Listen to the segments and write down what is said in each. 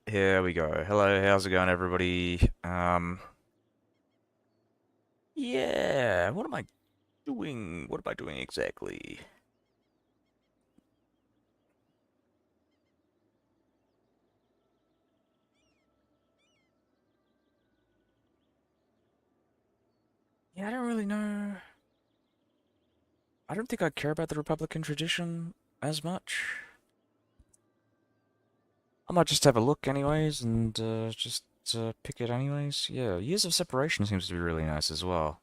Here we go. Hello, how's it going, everybody? Yeah, what am I doing? What am I doing exactly? Yeah, I don't really know. I don't think I care about the Republican tradition as much. I might just have a look anyways and just pick it anyways. Yeah, Years of Separation seems to be really nice as well.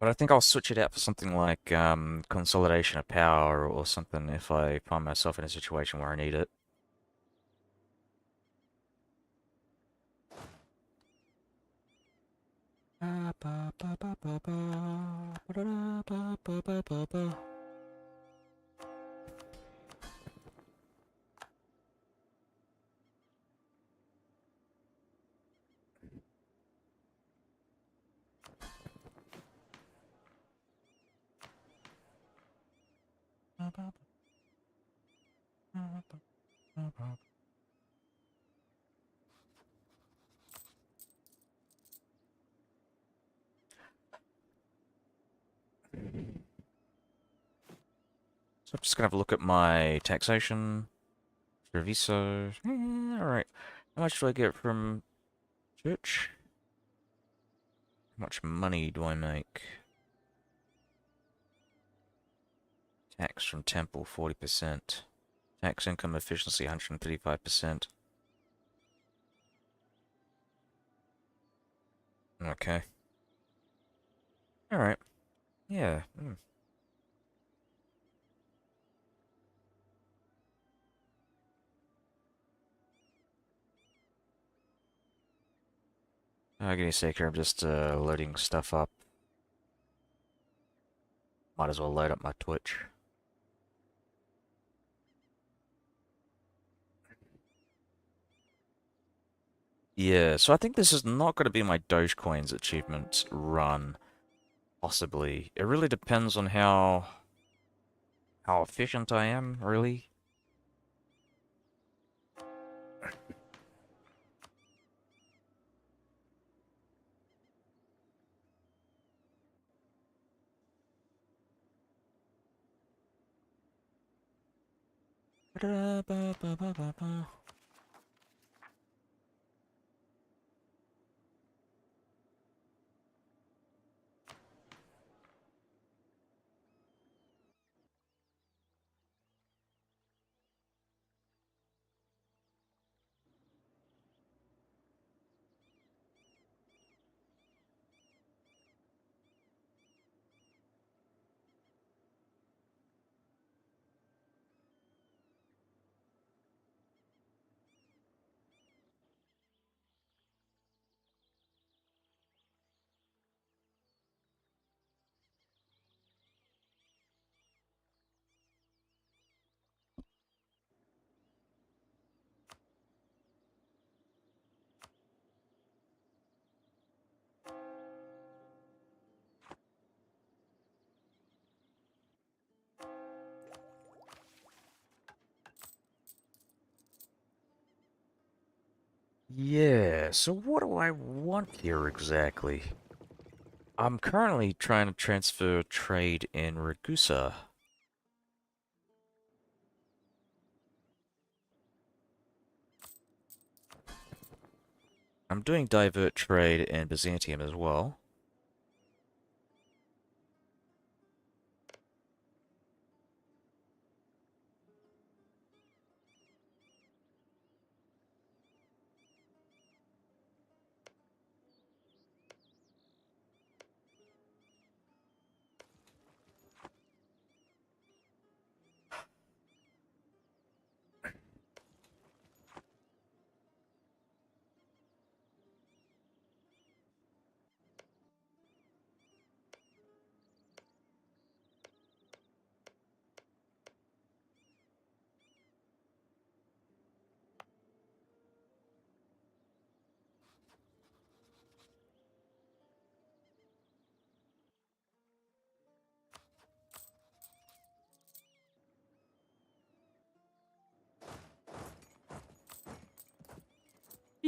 But I think I'll switch it out for something like Consolidation of Power or something if I find myself in a situation where I need it. Ba, ba, ba, ba, ba, ba, ba, da, ba, ba, ba, ba, ba. So I'm just gonna have a look at my taxation. Reviso. Alright. How much do I get from church? How much money do I make? Tax from temple, 40%. Tax income efficiency, 135%. Okay. Alright. Yeah. Give me a sec here, I'm just loading stuff up. Might as well load up my Twitch. Yeah, so I think this is not going to be my Dogecoins achievement run, possibly. It really depends on how efficient I am, really. Ba-da-ba-ba-ba-ba. Yeah, so what do I want here exactly? I'm currently trying to transfer trade in Ragusa. I'm doing divert trade in Byzantium as well.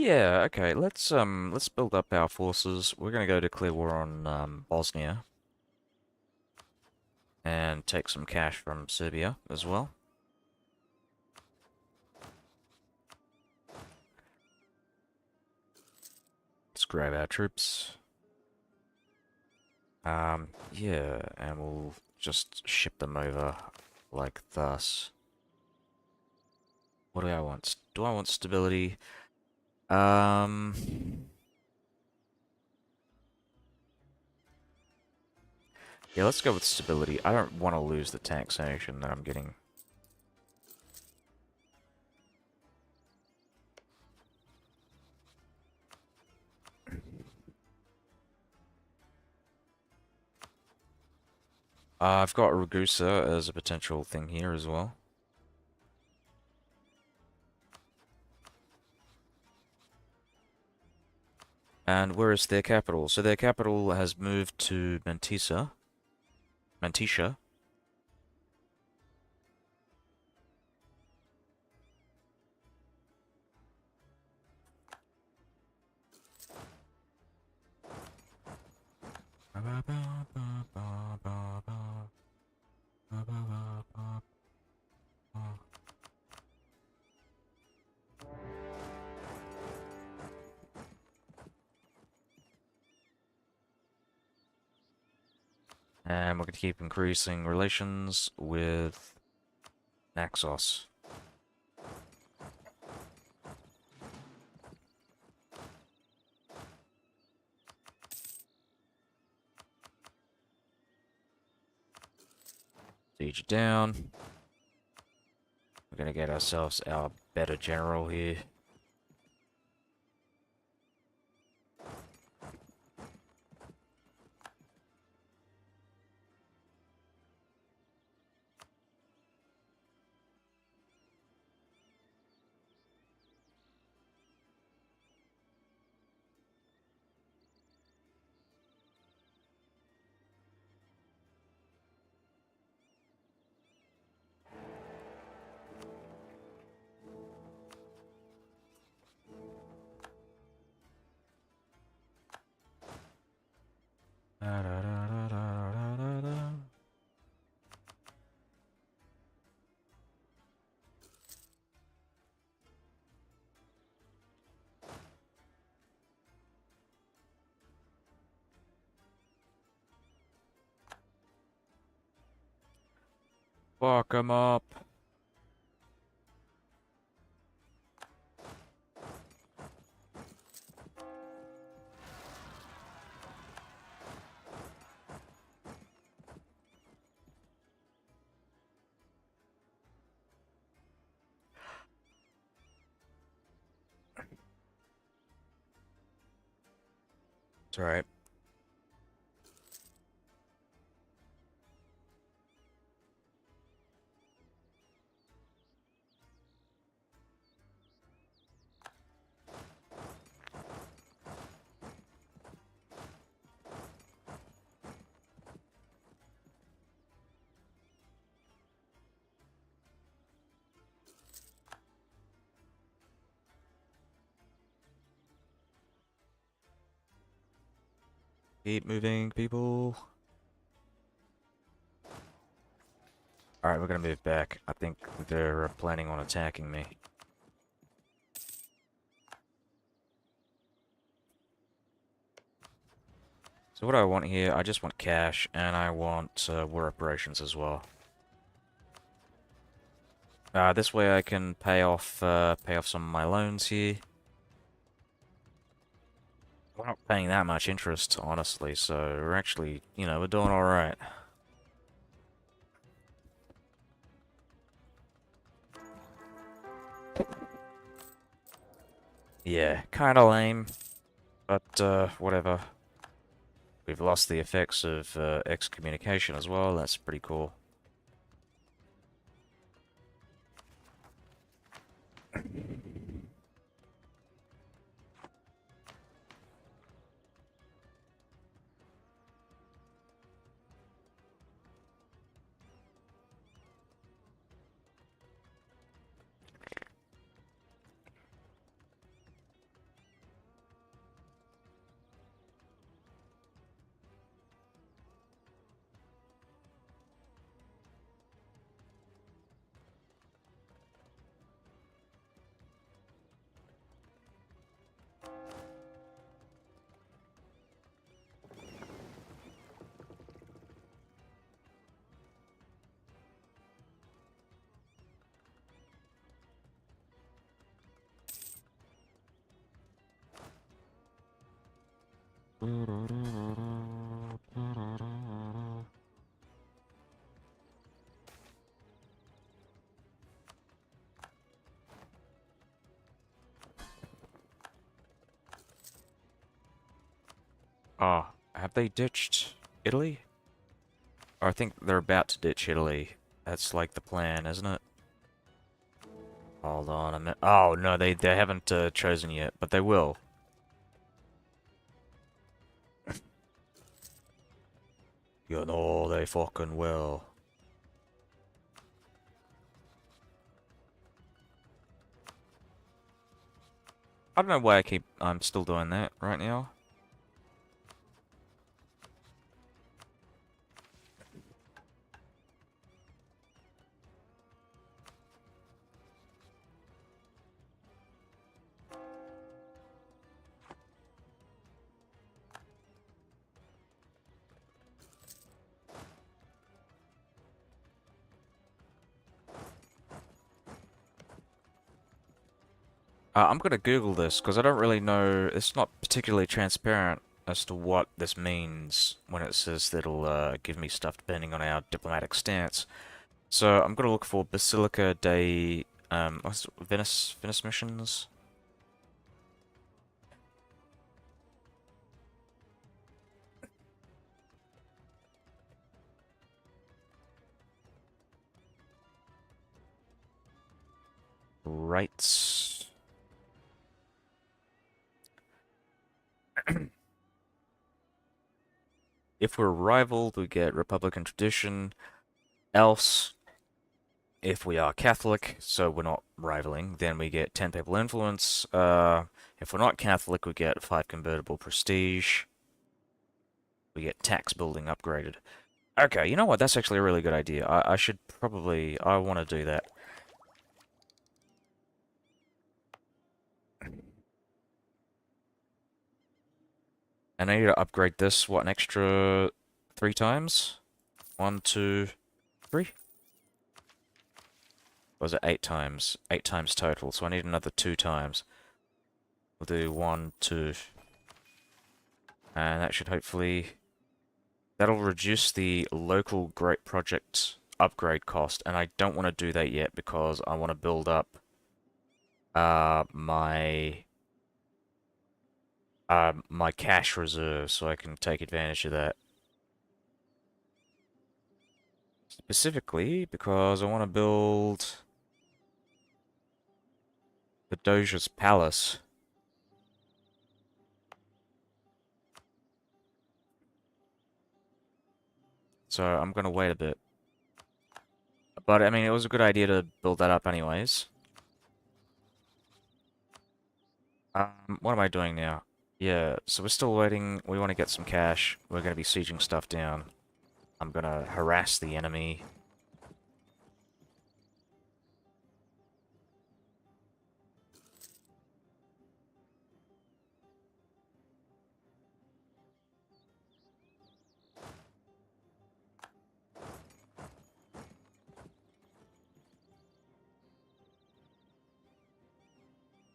Yeah, okay, let's build up our forces. We're gonna go declare war on Bosnia and take some cash from Serbia as well. Let's grab our troops. Yeah, and we'll just ship them over like thus. What do I want? Do I want stability? Um, yeah, let's go with stability. I don't want to lose the taxation that I'm getting. I've got Ragusa as a potential thing here as well. And where is their capital? So their capital has moved to Mantisa. Mantisha. And we're going to keep increasing relations with Naxos. Siege down. We're going to get ourselves our better general here. Da, da, da, da, da, da, da. Fuck 'em up. It's alright. Keep moving, people. Alright, we're gonna move back. I think they're planning on attacking me. So what do I want here? I just want cash, and I want war operations as well. This way I can pay off some of my loans here. We're not paying that much interest, honestly, so we're actually, you know, we're doing alright. Yeah, kinda lame, but whatever. We've lost the effects of excommunication as well, that's pretty cool. Ah, have they ditched Italy? Or I think they're about to ditch Italy. That's like the plan, isn't it? Hold on a minute. Oh, no, they haven't chosen yet, but they will. You know they fucking will. I don't know why I'm still doing that right now. I'm gonna Google this because I don't really know. It's not particularly transparent as to what this means when it says that it'll give me stuff depending on our diplomatic stance. So I'm gonna look for Basilica Day, Venice missions. Rights. If we're rivaled, we get Republican tradition. Else, if we are Catholic, so we're not rivaling, then we get 10 papal influence. If we're not Catholic, we get 5 convertible prestige. We get tax building upgraded. Okay, you know what? That's actually a really good idea. I should probably... I want to do that. And I need to upgrade this, what, an extra 3 times? 1, 2, 3? Or was it 8 times? 8 times total, so I need another 2 times. We'll do 1, 2... And that should hopefully... That'll reduce the local great project upgrade cost, and I don't want to do that yet because I want to build up my my cash reserve so I can take advantage of that. Specifically because I want to build the Doge's palace. So I'm gonna wait a bit. But I mean, it was a good idea to build that up anyways. What am I doing now? Yeah, so we're still waiting. We want to get some cash. We're gonna be sieging stuff down. I'm gonna harass the enemy.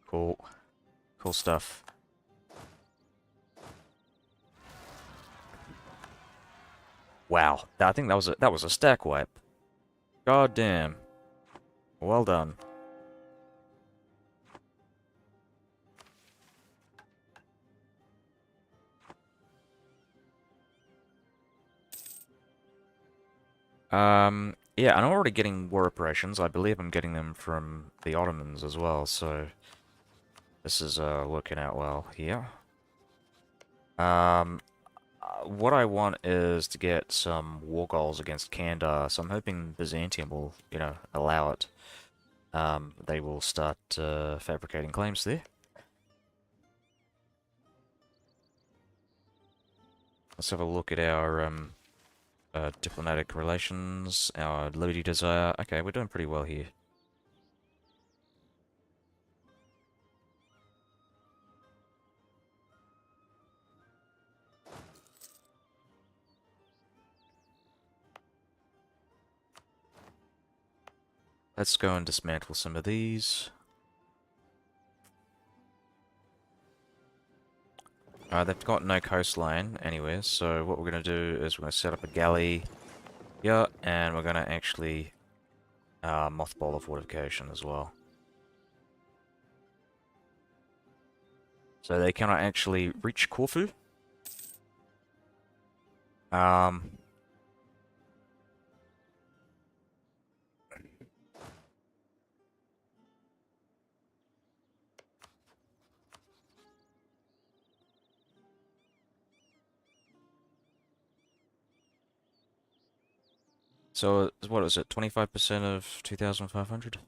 Cool. Cool stuff. Wow. I think that was a stack wipe. God damn. Well done. Yeah, and I'm already getting war reparations. I believe I'm getting them from the Ottomans as well, so this is working out well here. What I want is to get some war goals against Kandar, so I'm hoping Byzantium will, you know, allow it. They will start fabricating claims there. Let's have a look at our diplomatic relations, our liberty desire. Okay, we're doing pretty well here. Let's go and dismantle some of these. They've got no coastline anywhere, so what we're going to do is we're going to set up a galley here, and we're going to actually mothball the fortification as well. So they cannot actually reach Corfu. Um, so what is it? 25% of 2,500?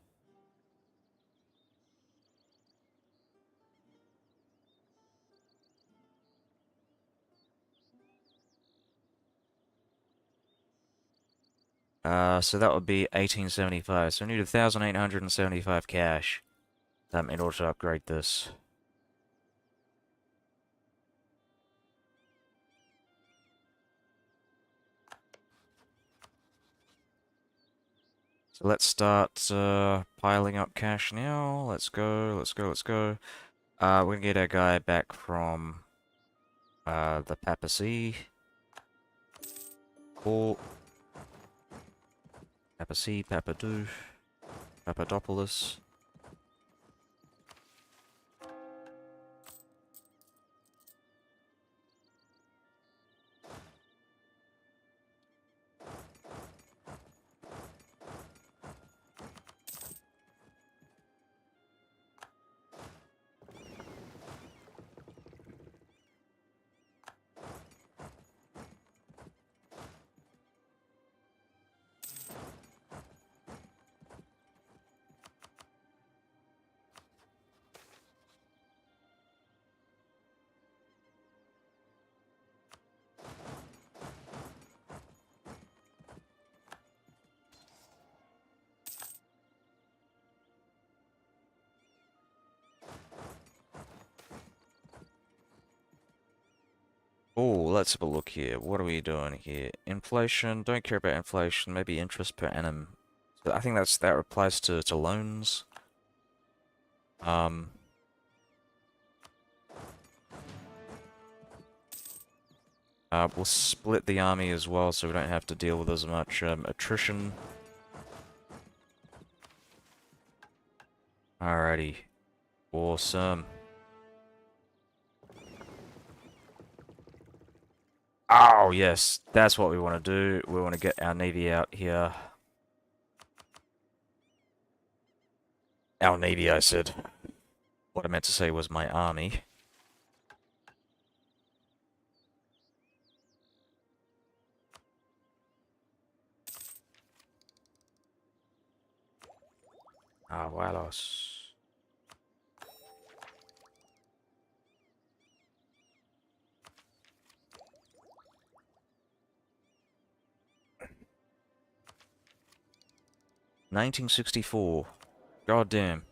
So that would be 1875. So we need 1,875 cash in order to upgrade this. So let's start piling up cash now. Let's go, let's go, let's go. We're gonna get our guy back from the Papacy. Or Papacy, Papadou, Papadopoulos. Oh, let's have a look here. What are we doing here? Inflation. Don't care about inflation. Maybe interest per annum. So I think that applies to loans. Um, we'll split the army as well, so we don't have to deal with as much attrition. Alrighty, awesome. Oh yes, that's what we want to do. We want to get our navy out here. Our navy, I said. What I meant to say was my army. Ah, Walos. $1964. God damn.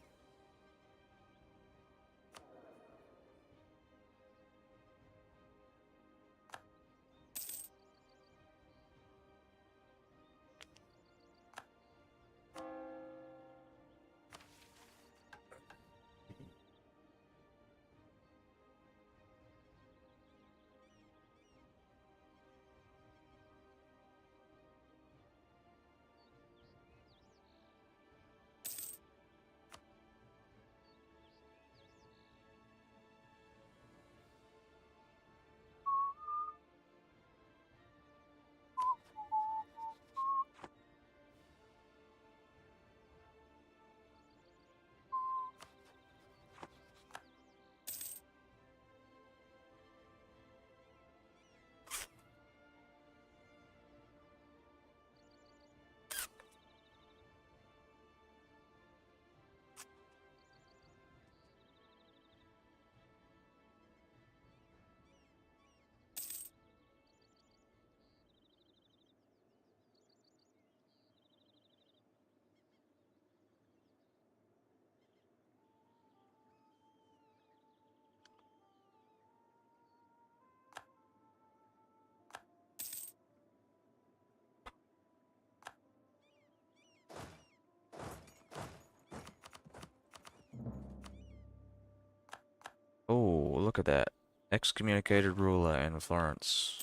Oh, look at that. Excommunicated ruler in Florence.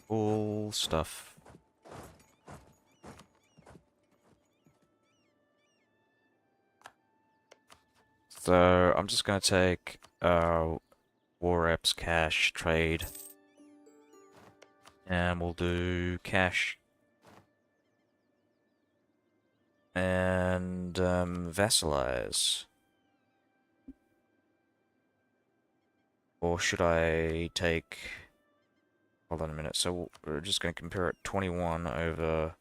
Cool stuff. So I'm just gonna take War Reps cash trade, and we'll do cash and vassalize. Or should I take? Hold on a minute. So we're just gonna compare it 21 over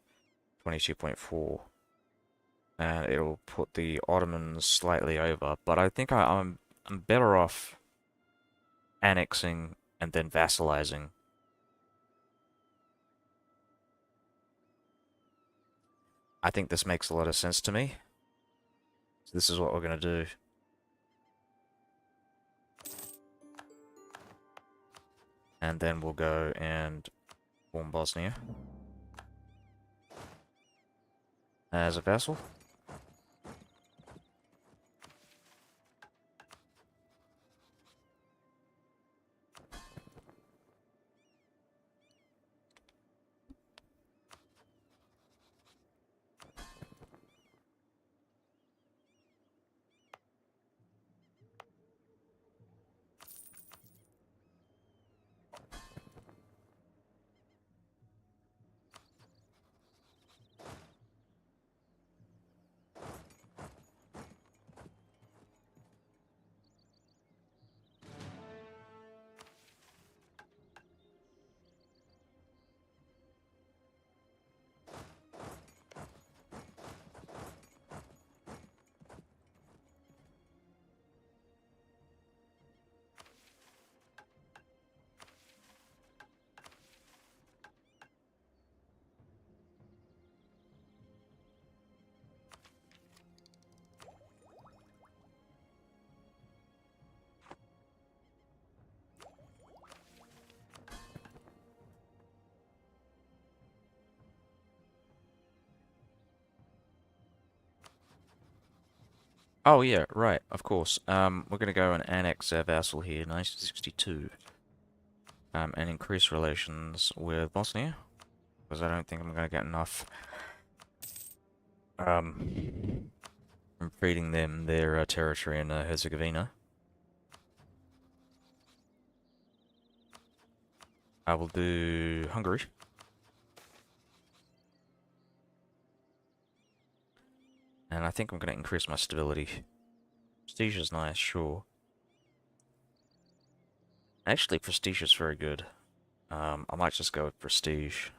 22.4. And it'll put the Ottomans slightly over, but I think I'm better off annexing and then vassalizing. I think this makes a lot of sense to me. So this is what we're gonna do. And then we'll go and form Bosnia as a vassal. Oh yeah, right, of course. We're gonna go and annex our vassal here, 1962. And increase relations with Bosnia, because I don't think I'm gonna get enough from feeding them their territory in Herzegovina. I will do Hungary. And I think I'm going to increase my stability. Prestige is nice, sure. Actually, prestige is very good. I might just go with prestige.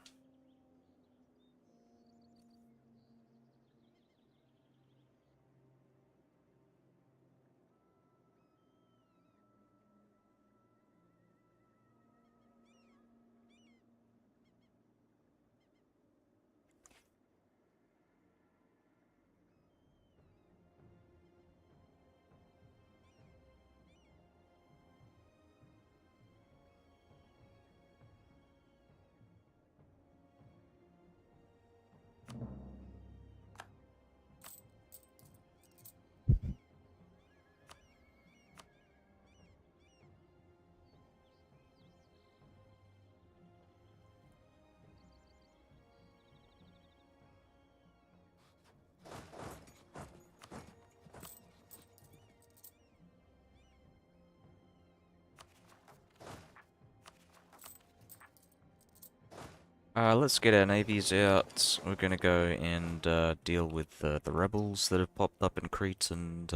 Let's get our navies out. We're gonna go and deal with the rebels that have popped up in Crete and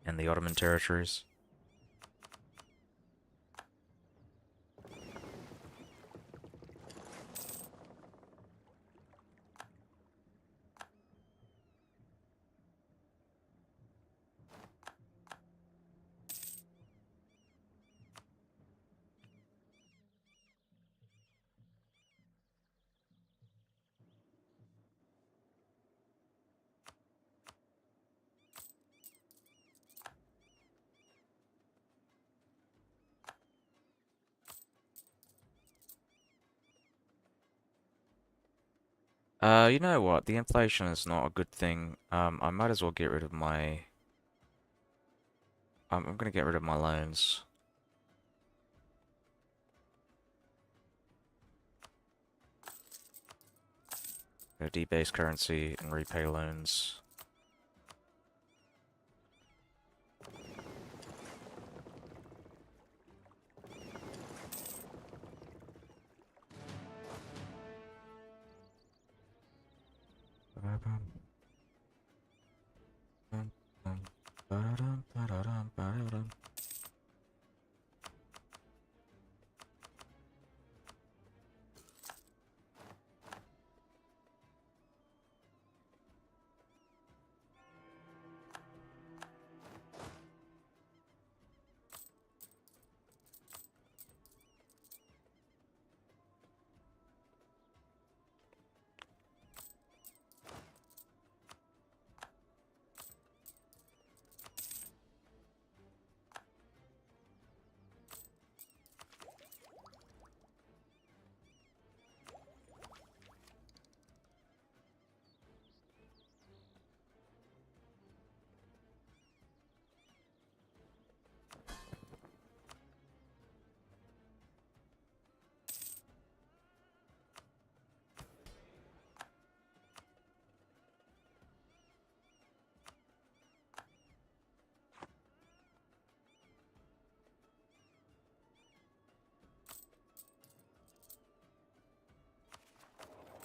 the Ottoman territories. You know what? The inflation is not a good thing. I might as well get rid of my I'm gonna get rid of my loans. Go debase currency and repay loans.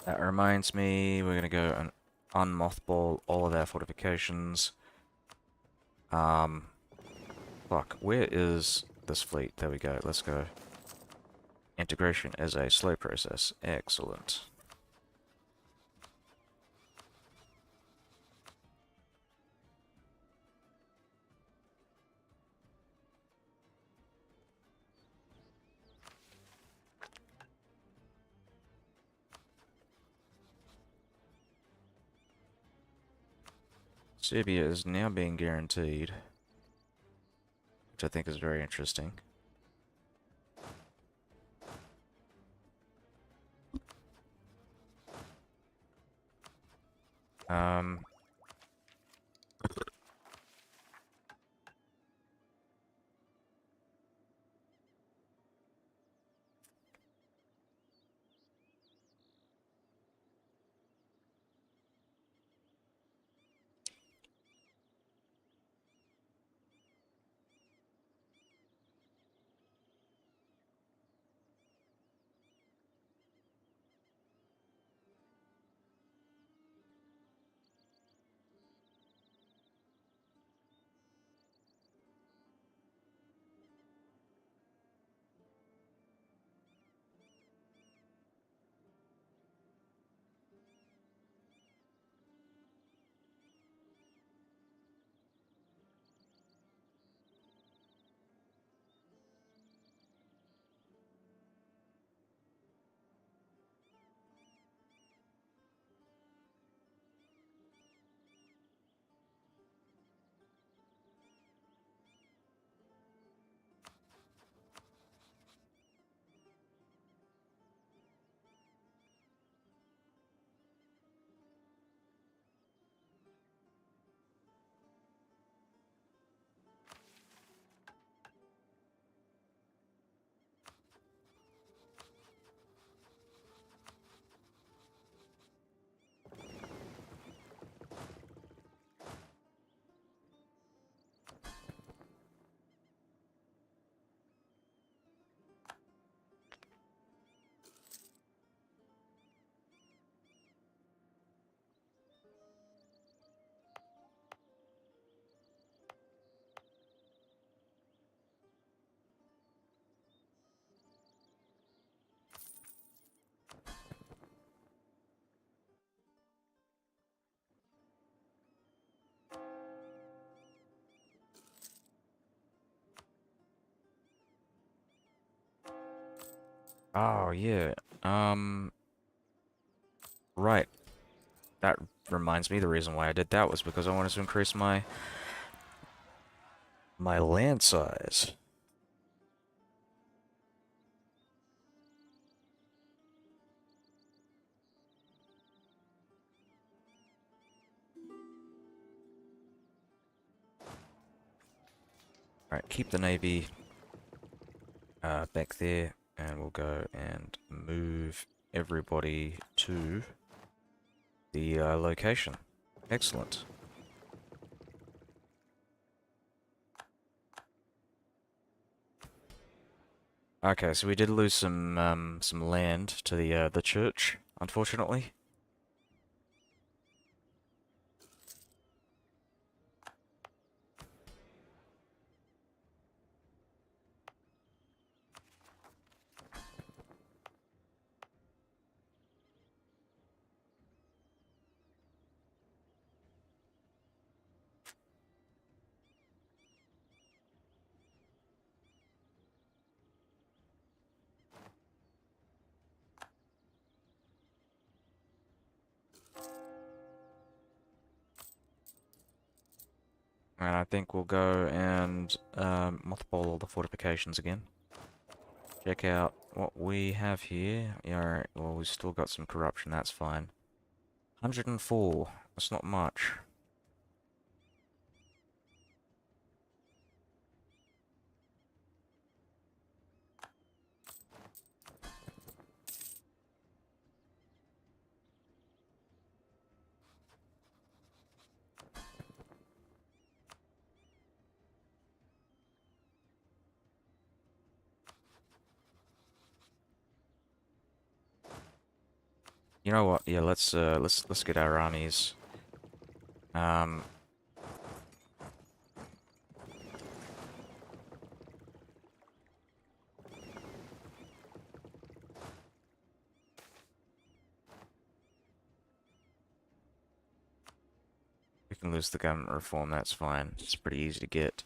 That reminds me, we're gonna go and unmothball all of our fortifications. Fuck, where is this fleet? There we go, let's go. Integration is a slow process. Excellent. Serbia is now being guaranteed, which I think is very interesting. Um, oh yeah, right. That reminds me, the reason why I did that was because I wanted to increase my land size. Alright, keep the navy back there, and we'll go and move everybody to the location. Excellent. Okay, so we did lose some land to the church, unfortunately. And I think we'll go and mothball all the fortifications again. Check out what we have here. Yeah, alright, well, we've still got some corruption, that's fine. 104, that's not much. You know what? Yeah, let's get our armies. Um, we can lose the government reform, that's fine. It's pretty easy to get.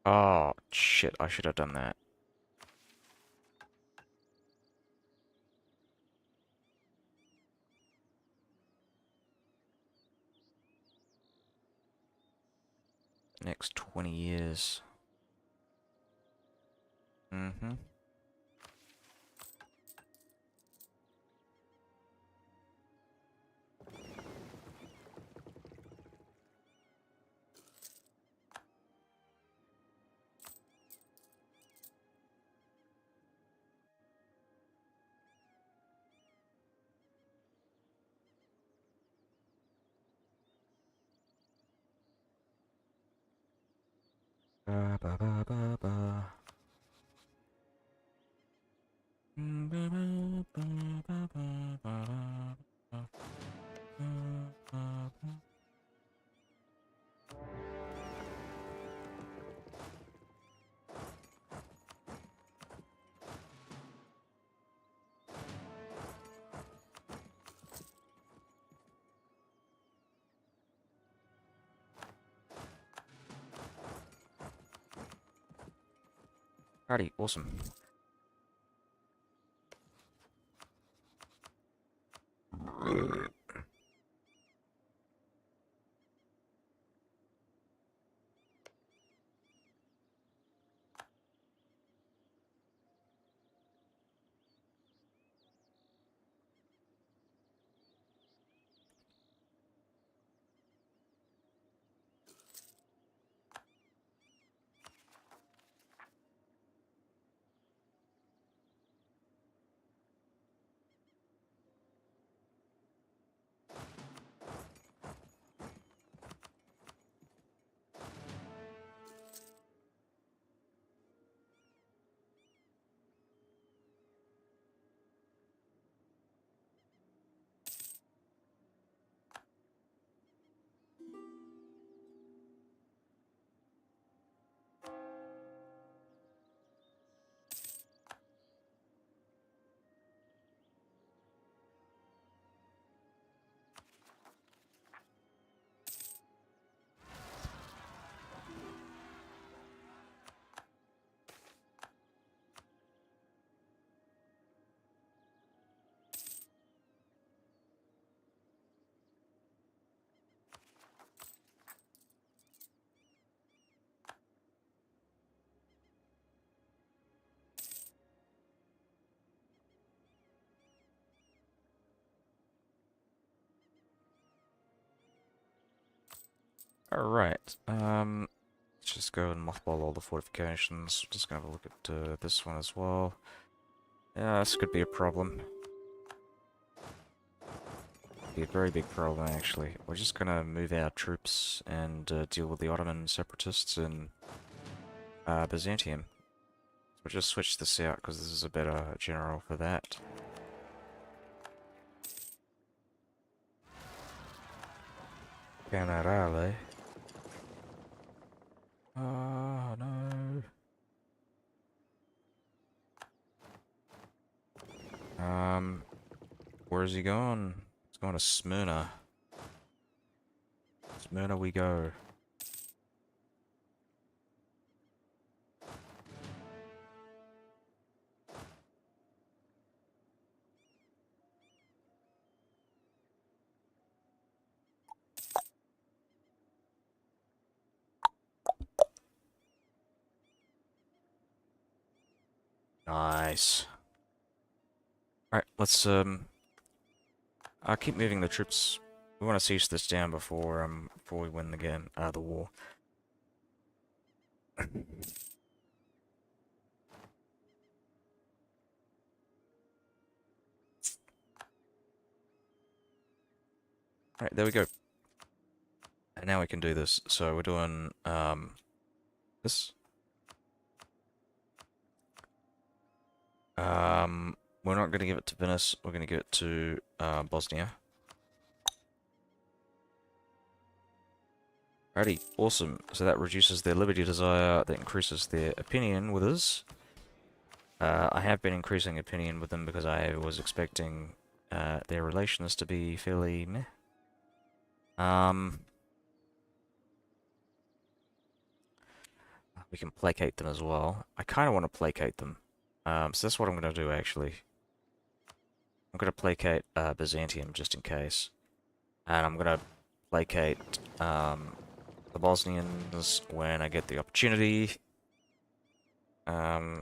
Oh, shit, I should have done that. Next 20 years. Mm-hmm. Ba ba ba ba ba. Ba ba ba ba ba ba ba ba ba. Alrighty, awesome. Alright, let's just go and mothball all the fortifications. Just gonna have a look at this one as well. Yeah, this could be a problem. Be a very big problem, actually. We're just gonna move our troops and deal with the Ottoman separatists in Byzantium. So we'll just switch this out, because this is a better general for that. Generale. Oh, no. Where's he going? He's going to Smyrna. Smyrna we go. Nice. Alright, let's, I'll keep moving the troops. We want to siege this down before we win the game, the war. Alright, there we go. And now we can do this. So we're doing, this. We're not going to give it to Venice, we're going to give it to, Bosnia. Alrighty, awesome. So that reduces their liberty desire, that increases their opinion with us. I have been increasing opinion with them because I was expecting their relations to be fairly meh. We can placate them as well. I kind of want to placate them. So that's what I'm going to do, actually. I'm going to placate Byzantium, just in case. And I'm going to placate the Bosnians when I get the opportunity. I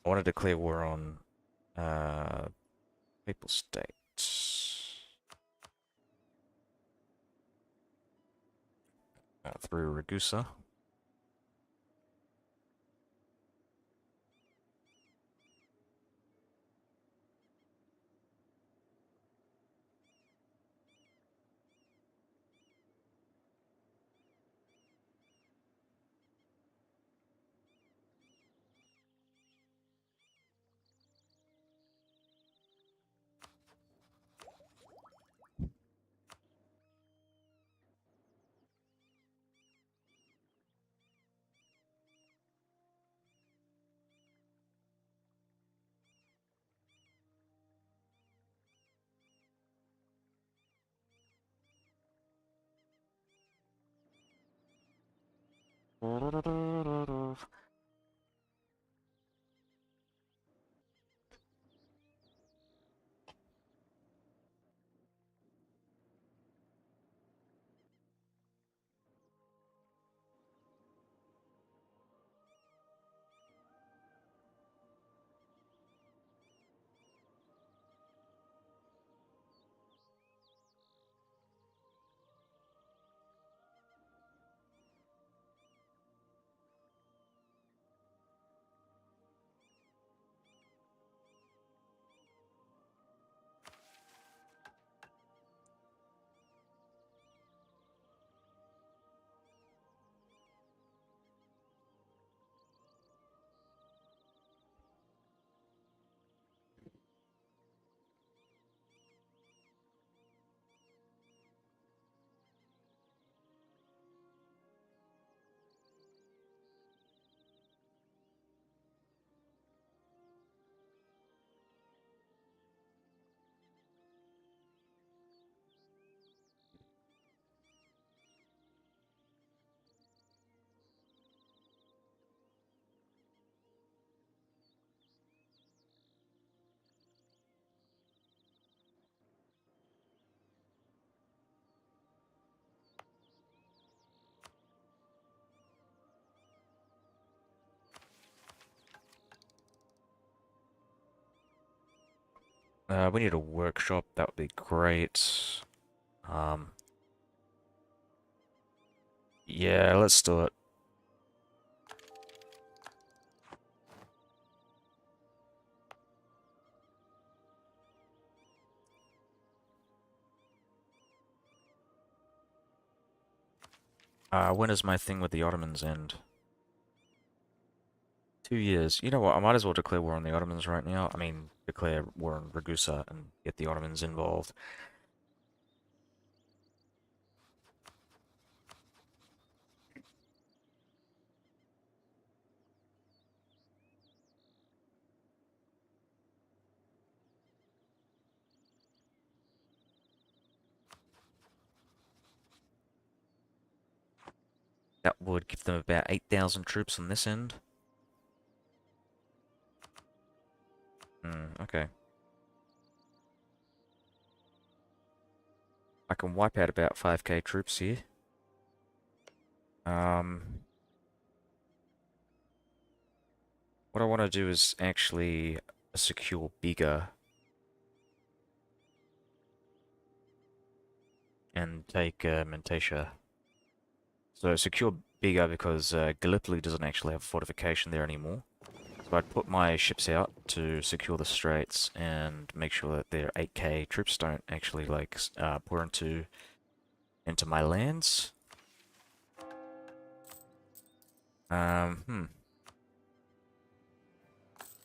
want to declare war on Papal States through Ragusa. We need a workshop. That would be great. Um, yeah, let's do it. When does my thing with the Ottomans end? 2 years. You know what? I might as well declare war on the Ottomans right now. I mean, declare war on Ragusa and get the Ottomans involved. That would give them about 8,000 troops on this end. Okay. I can wipe out about 5k troops here. What I want to do is actually secure bigger and take Mentation. So secure bigger because Gallipoli doesn't actually have a fortification there anymore. So I'd put my ships out to secure the straits and make sure that their 8k troops don't actually like pour into my lands.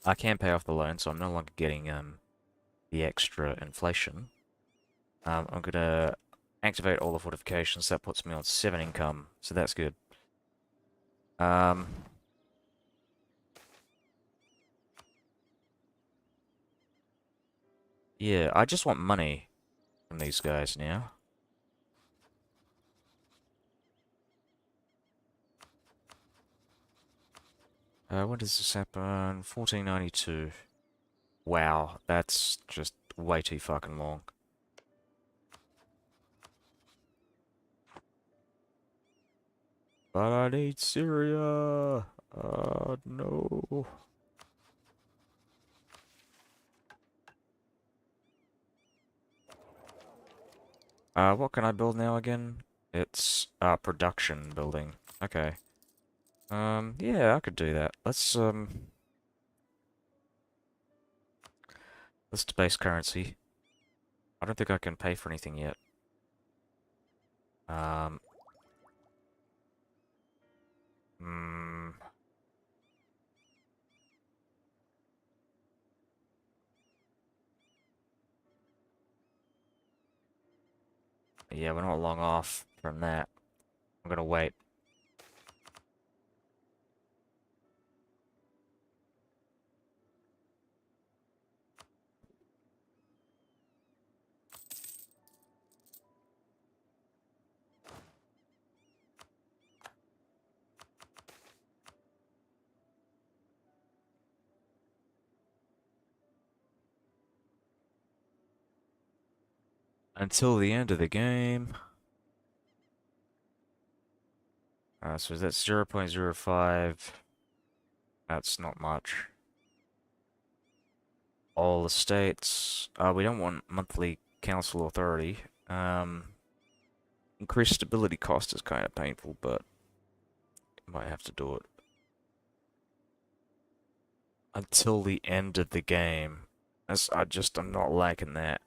I can pay off the loan, so I'm no longer getting the extra inflation. I'm gonna activate all the fortifications. That puts me on 7 income, so that's good. Um, yeah, I just want money from these guys now. When does this happen? 1492. Wow, that's just way too fucking long. But I need Syria. No. What can I build now again? It's, production building. Okay. Yeah, I could do that. Let's debase currency. I don't think I can pay for anything yet. Um, hmm. Yeah, we're not long off from that. I'm gonna wait. until the end of the game. So that's 0.05. That's not much. All the states. We don't want monthly council authority. Increased stability cost is kind of painful, but might have to do it. Until the end of the game. I'm not liking that.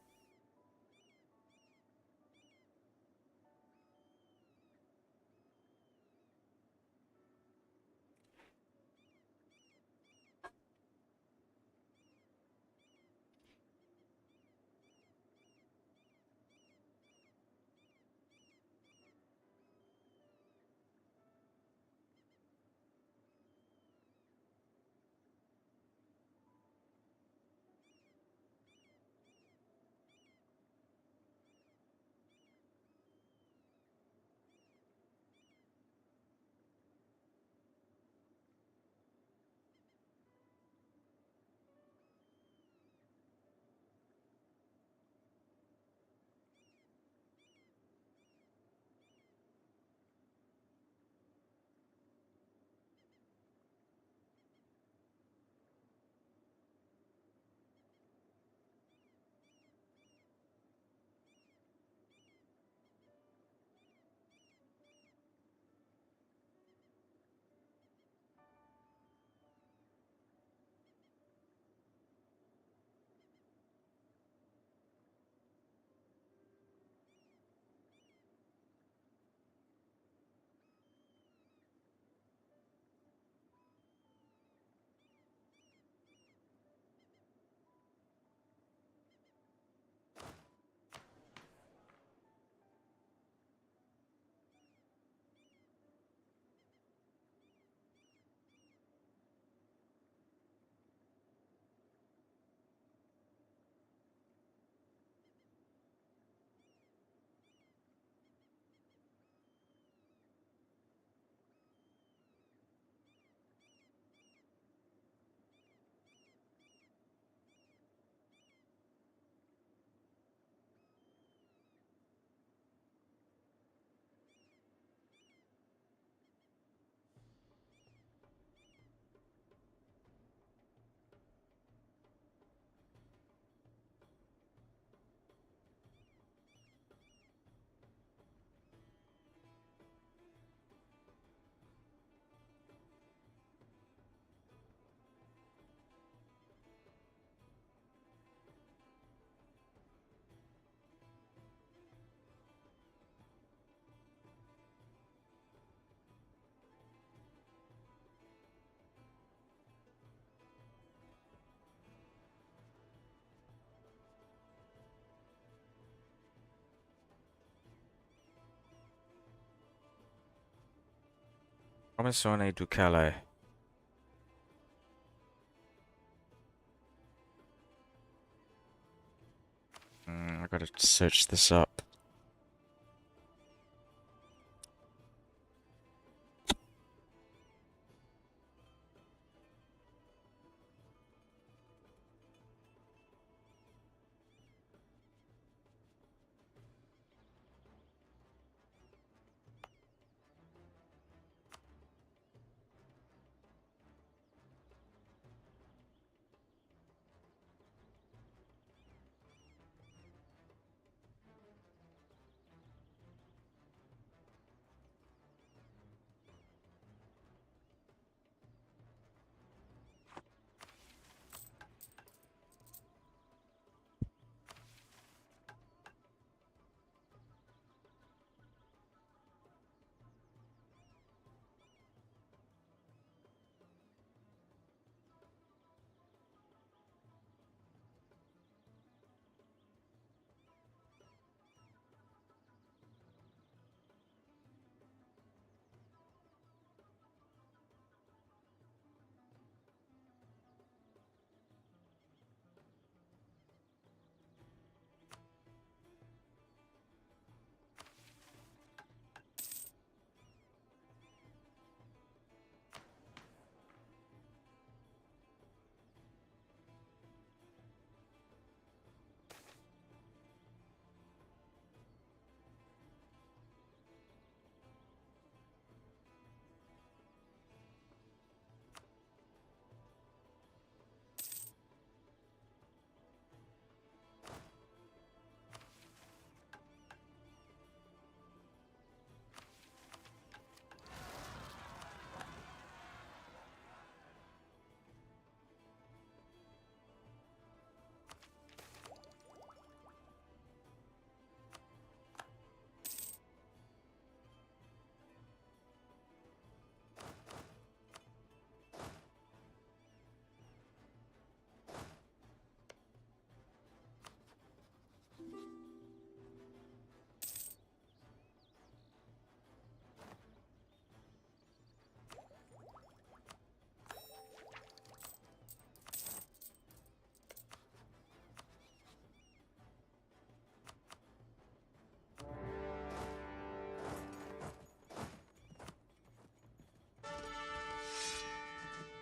Commissione Ducale. I gotta search this up.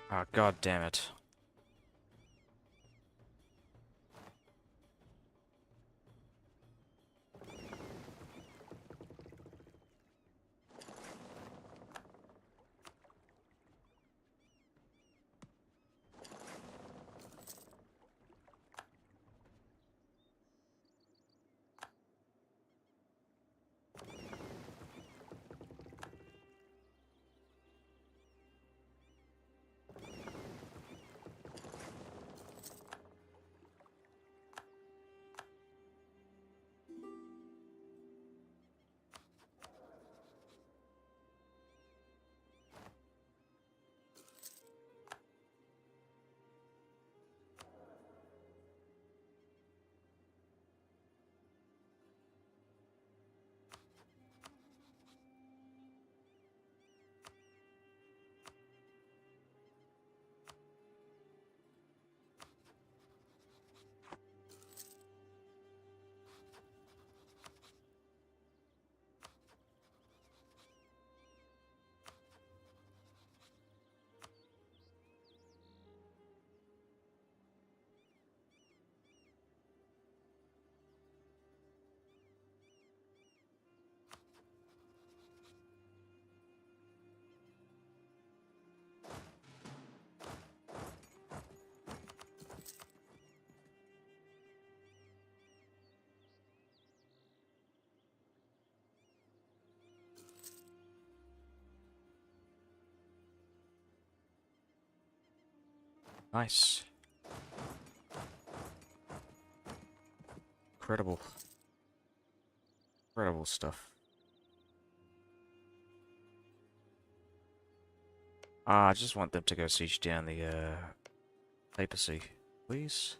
Ah, god damn it. Nice. Incredible. Incredible stuff. I just want them to go siege down the, papacy, please.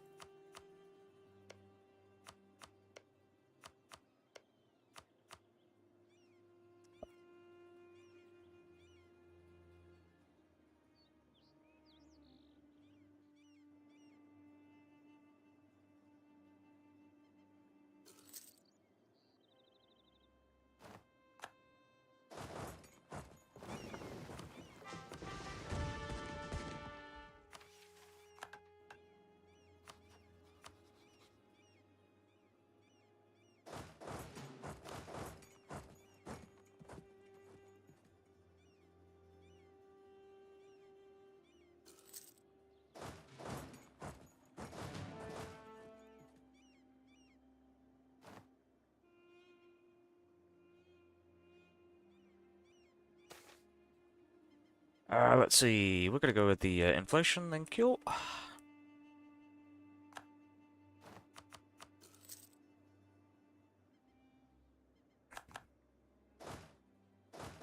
Let's see. We're gonna go with the inflation and kill.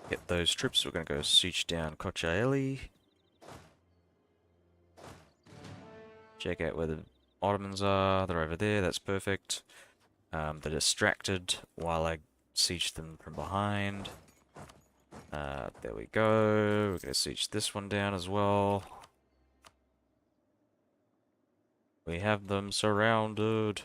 Get those troops. We're gonna go siege down Kochaeli. Check out where the Ottomans are. They're over there. That's perfect. They're distracted while I siege them from behind. There we go. We're gonna siege this one down as well. We have them surrounded.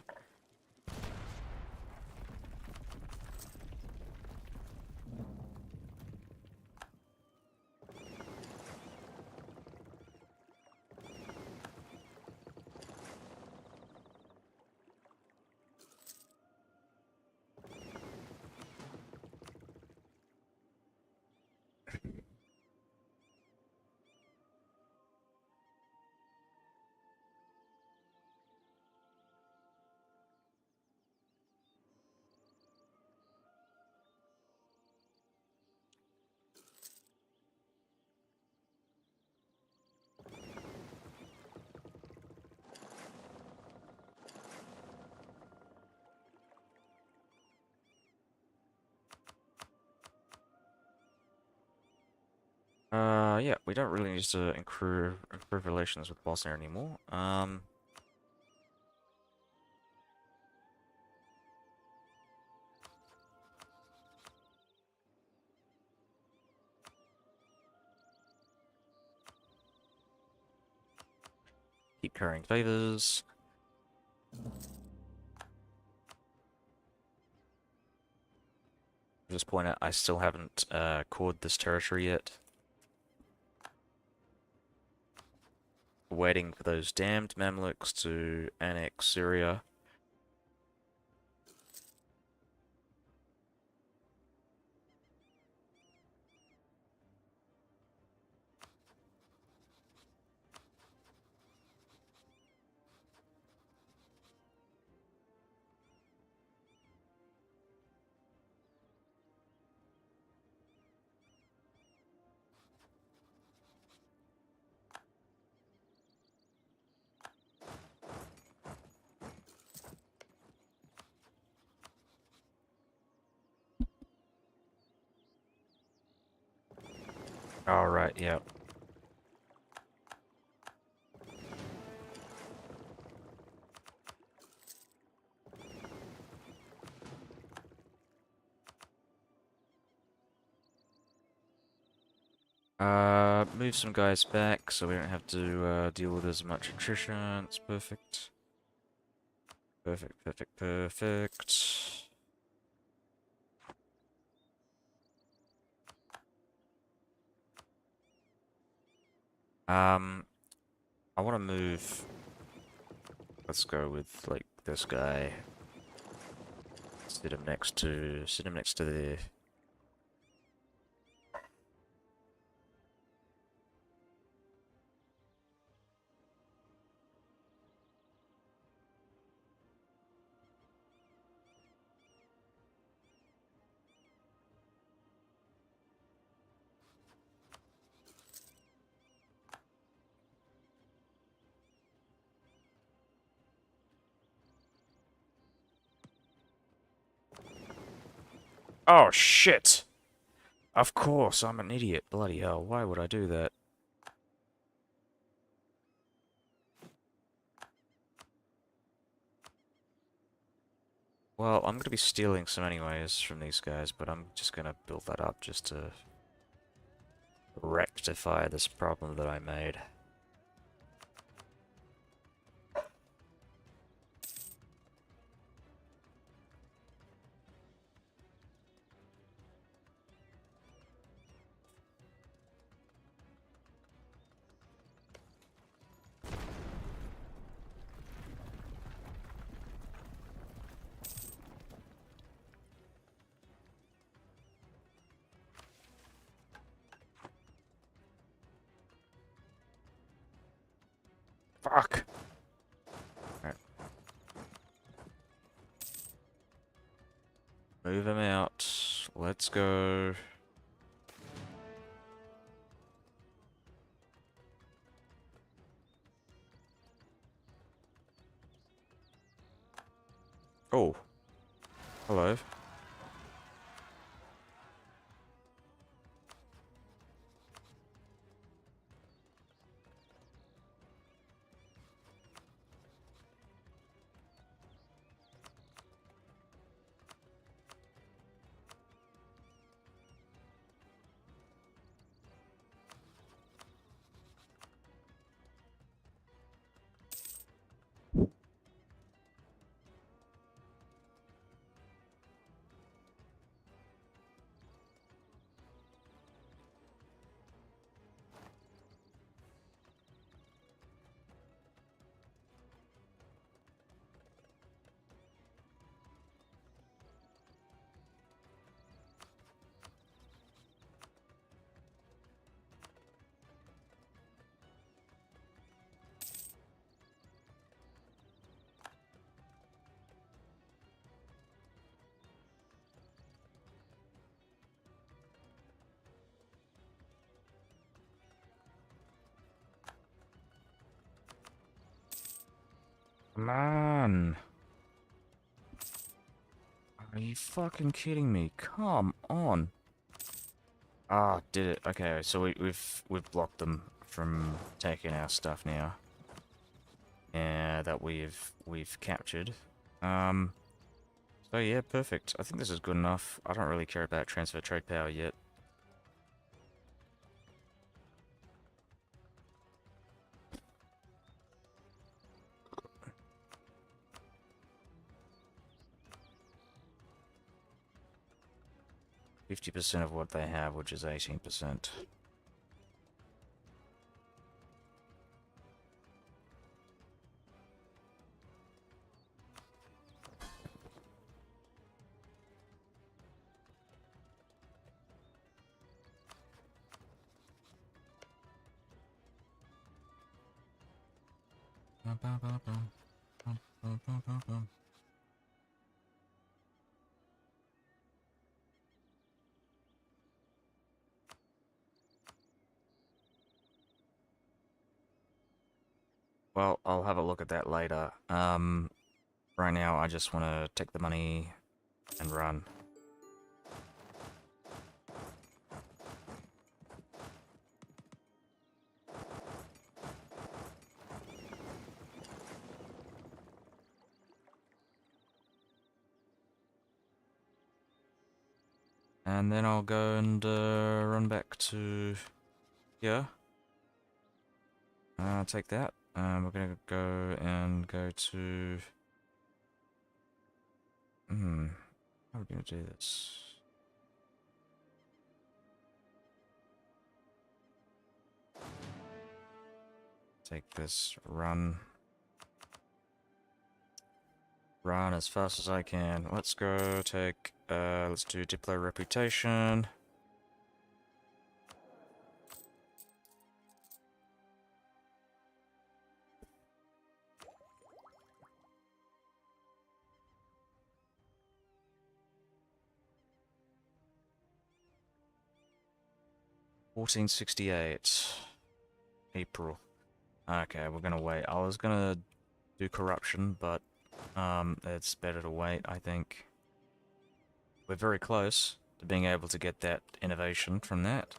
Yeah, we don't really need to improve relations with Bosnia anymore. Keep currying favors. Just point out, I still haven't cored this territory yet. waiting for those damned Mamluks to annex Syria. Alright, yeah. Move some guys back so we don't have to deal with as much attrition. It's perfect. Perfect, perfect, perfect. I want to move. Let's go with like this guy. Sit him next to the. Oh shit! Of course, I'm an idiot. Bloody hell, why would I do that? Well, I'm gonna be stealing some anyways from these guys, but I'm just gonna build that up just to rectify this problem that I made. Fuck! Alright. Move him out. Let's go. Oh. Hello. Man. Are you fucking kidding me? Come on. Ah, did it. Okay, so we've blocked them from taking our stuff now. Yeah, that we've captured. Um so yeah, perfect. I think this is good enough. I don't really care about transfer trade power yet. 50% of what they have, which is 18%. Well, I'll have a look at that later. Right now I just want to take the money and run. And then I'll go and run back to here. Take that. We're gonna go and go to... how are we gonna do this? Take this, run. Run as fast as I can. Let's go take, let's do Diplo Reputation. $1468. April. Okay, we're gonna wait. I was gonna do corruption, but it's better to wait, I think. We're very close to being able to get that innovation from that.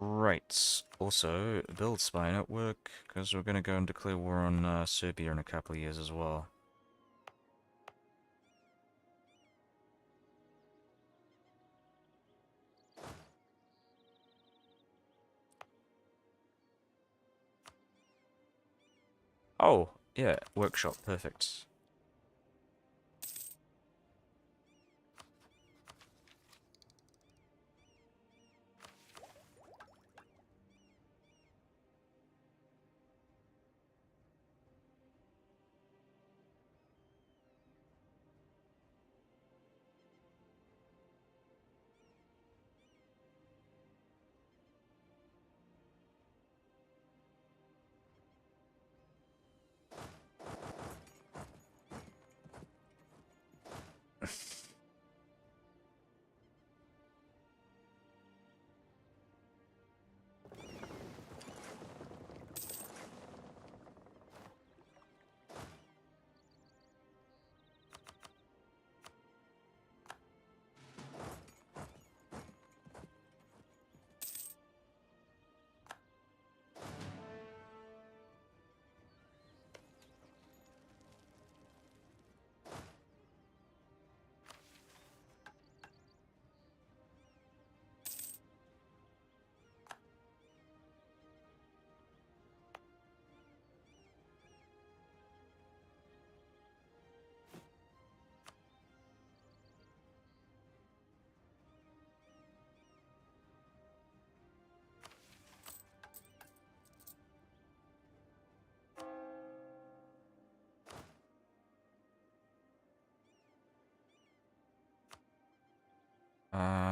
Right. Also, build spy network, because we're going to go and declare war on Serbia in a couple of years as well. Oh, yeah, workshop, perfect.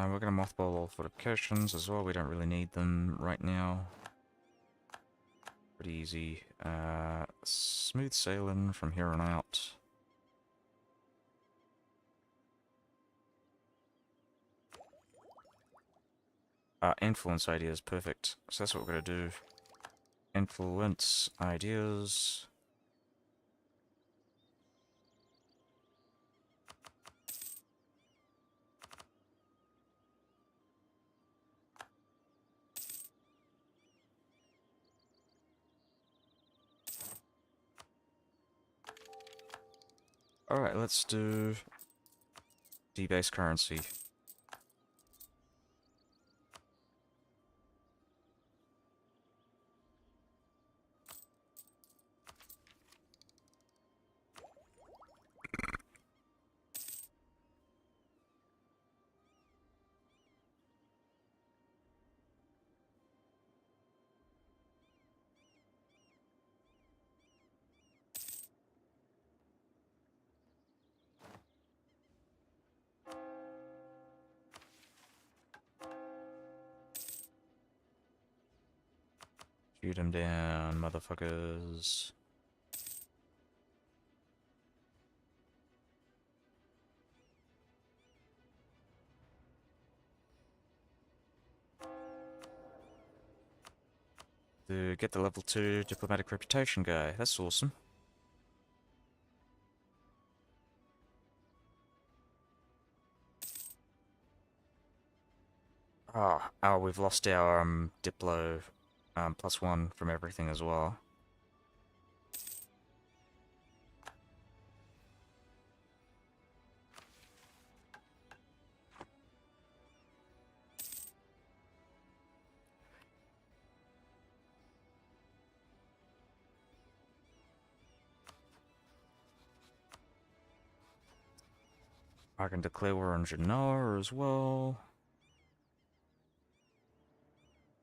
We're going to mothball all fortifications as well. We don't really need them right now. Pretty easy. Smooth sailing from here on out. Influence ideas, perfect. So that's what we're going to do. influence ideas. Alright, let's do debase currency. Shoot him down, motherfuckers. To get the level 2 diplomatic reputation guy. That's awesome. Oh, we've lost our Diplo +1 from everything as well. I can declare war on Genoa as well.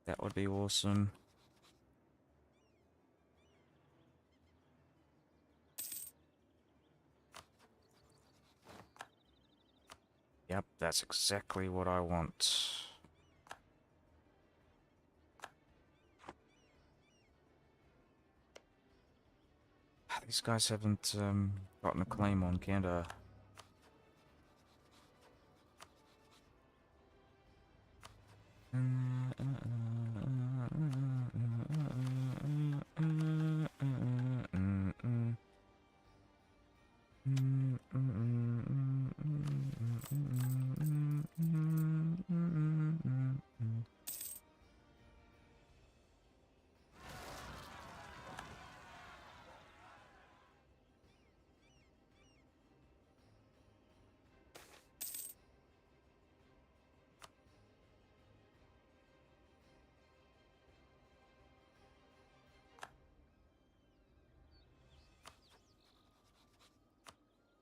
That would be awesome. Yep, that's exactly what I want. These guys haven't gotten a claim on Canada.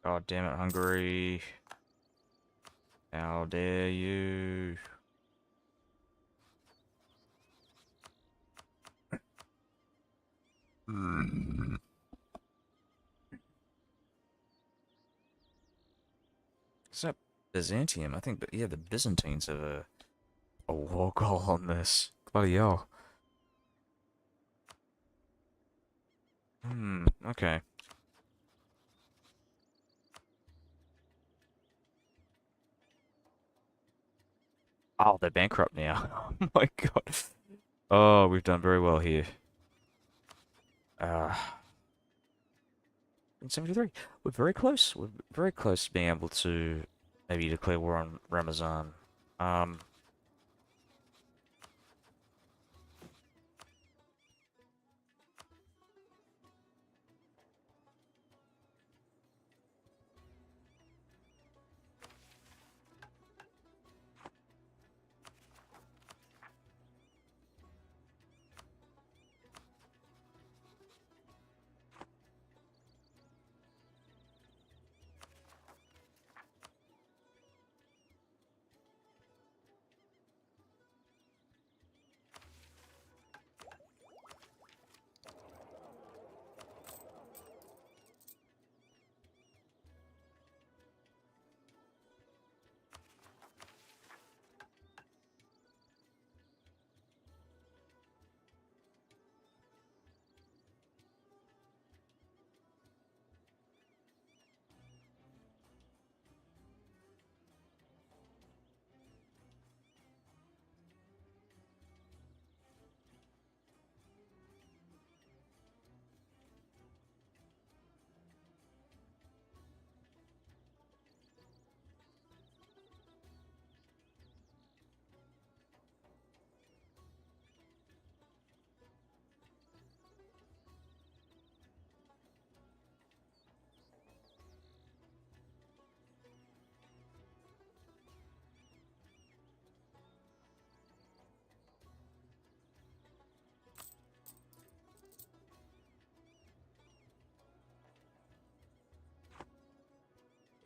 God damn it, Hungary. How dare you? Is that Byzantium? I think, but yeah, the Byzantines have a war goal on this. Bloody hell. Okay. Oh, they're bankrupt now. Oh my god. Oh, we've done very well here. 73. We're very close. We're very close to being able to maybe declare war on Ramazan. Um,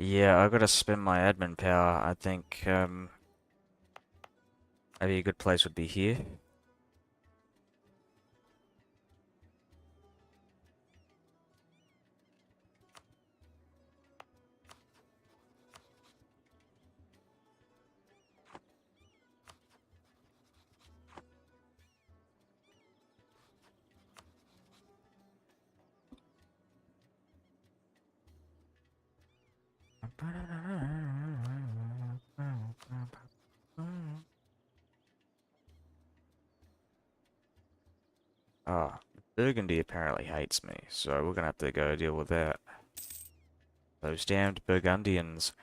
Yeah, I gotta spend my admin power. I think, maybe a good place would be here. Ah, Burgundy apparently hates me, so we're gonna have to go deal with that. Those damned Burgundians.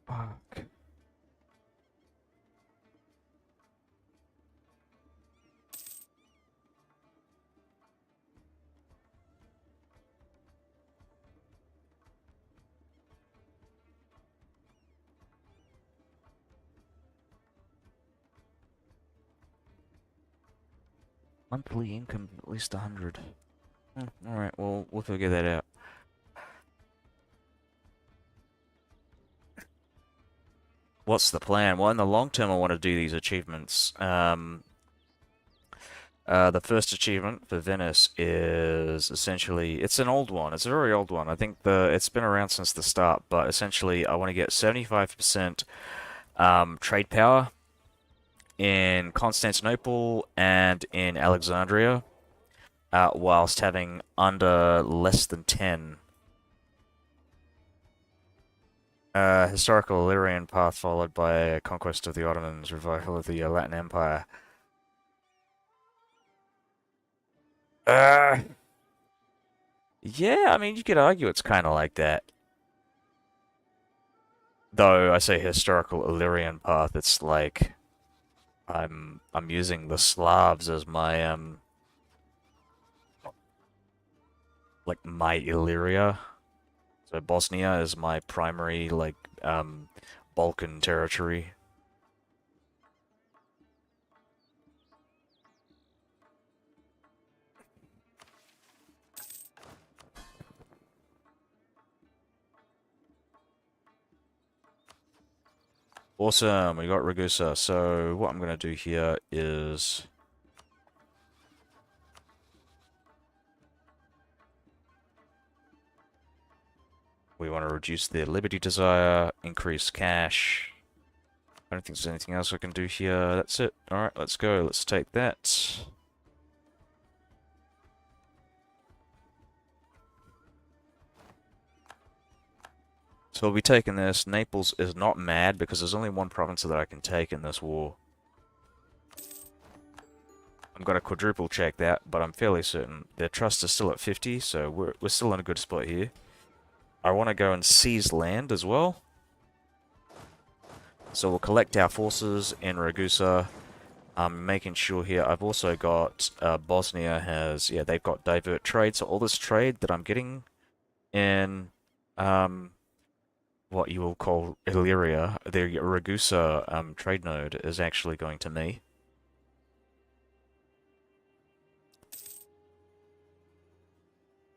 Fuck. Monthly income at least 100. Alright, well, we'll figure that out. What's the plan? Well, in the long term, I want to do these achievements. The first achievement for Venice is essentially, it's an old one. It's a very old one. I think it's been around since the start, but essentially I want to get 75% trade power in Constantinople and in Alexandria, whilst having under less than 10. Historical Illyrian path followed by a conquest of the Ottomans, revival of the Latin Empire. Uh, yeah, I mean, you could argue it's kind of like that. Though I say historical Illyrian path, it's like I'm using the Slavs as my like my Illyria. So Bosnia is my primary like Balkan territory. Awesome, we got Ragusa. So what I'm gonna do here is we want to reduce their liberty desire, increase cash. I don't think there's anything else I can do here. That's it. Alright, let's go. Let's take that. So we'll be taking this. Naples is not mad because there's only one province that I can take in this war. I'm going to quadruple check that, but I'm fairly certain their trust is still at 50, so we're still in a good spot here. I want to go and seize land as well. So we'll collect our forces in Ragusa. I'm making sure here, I've also got, Bosnia has, yeah, they've got divert trade, so all this trade that I'm getting in, what you will call Illyria, the Ragusa, trade node is actually going to me.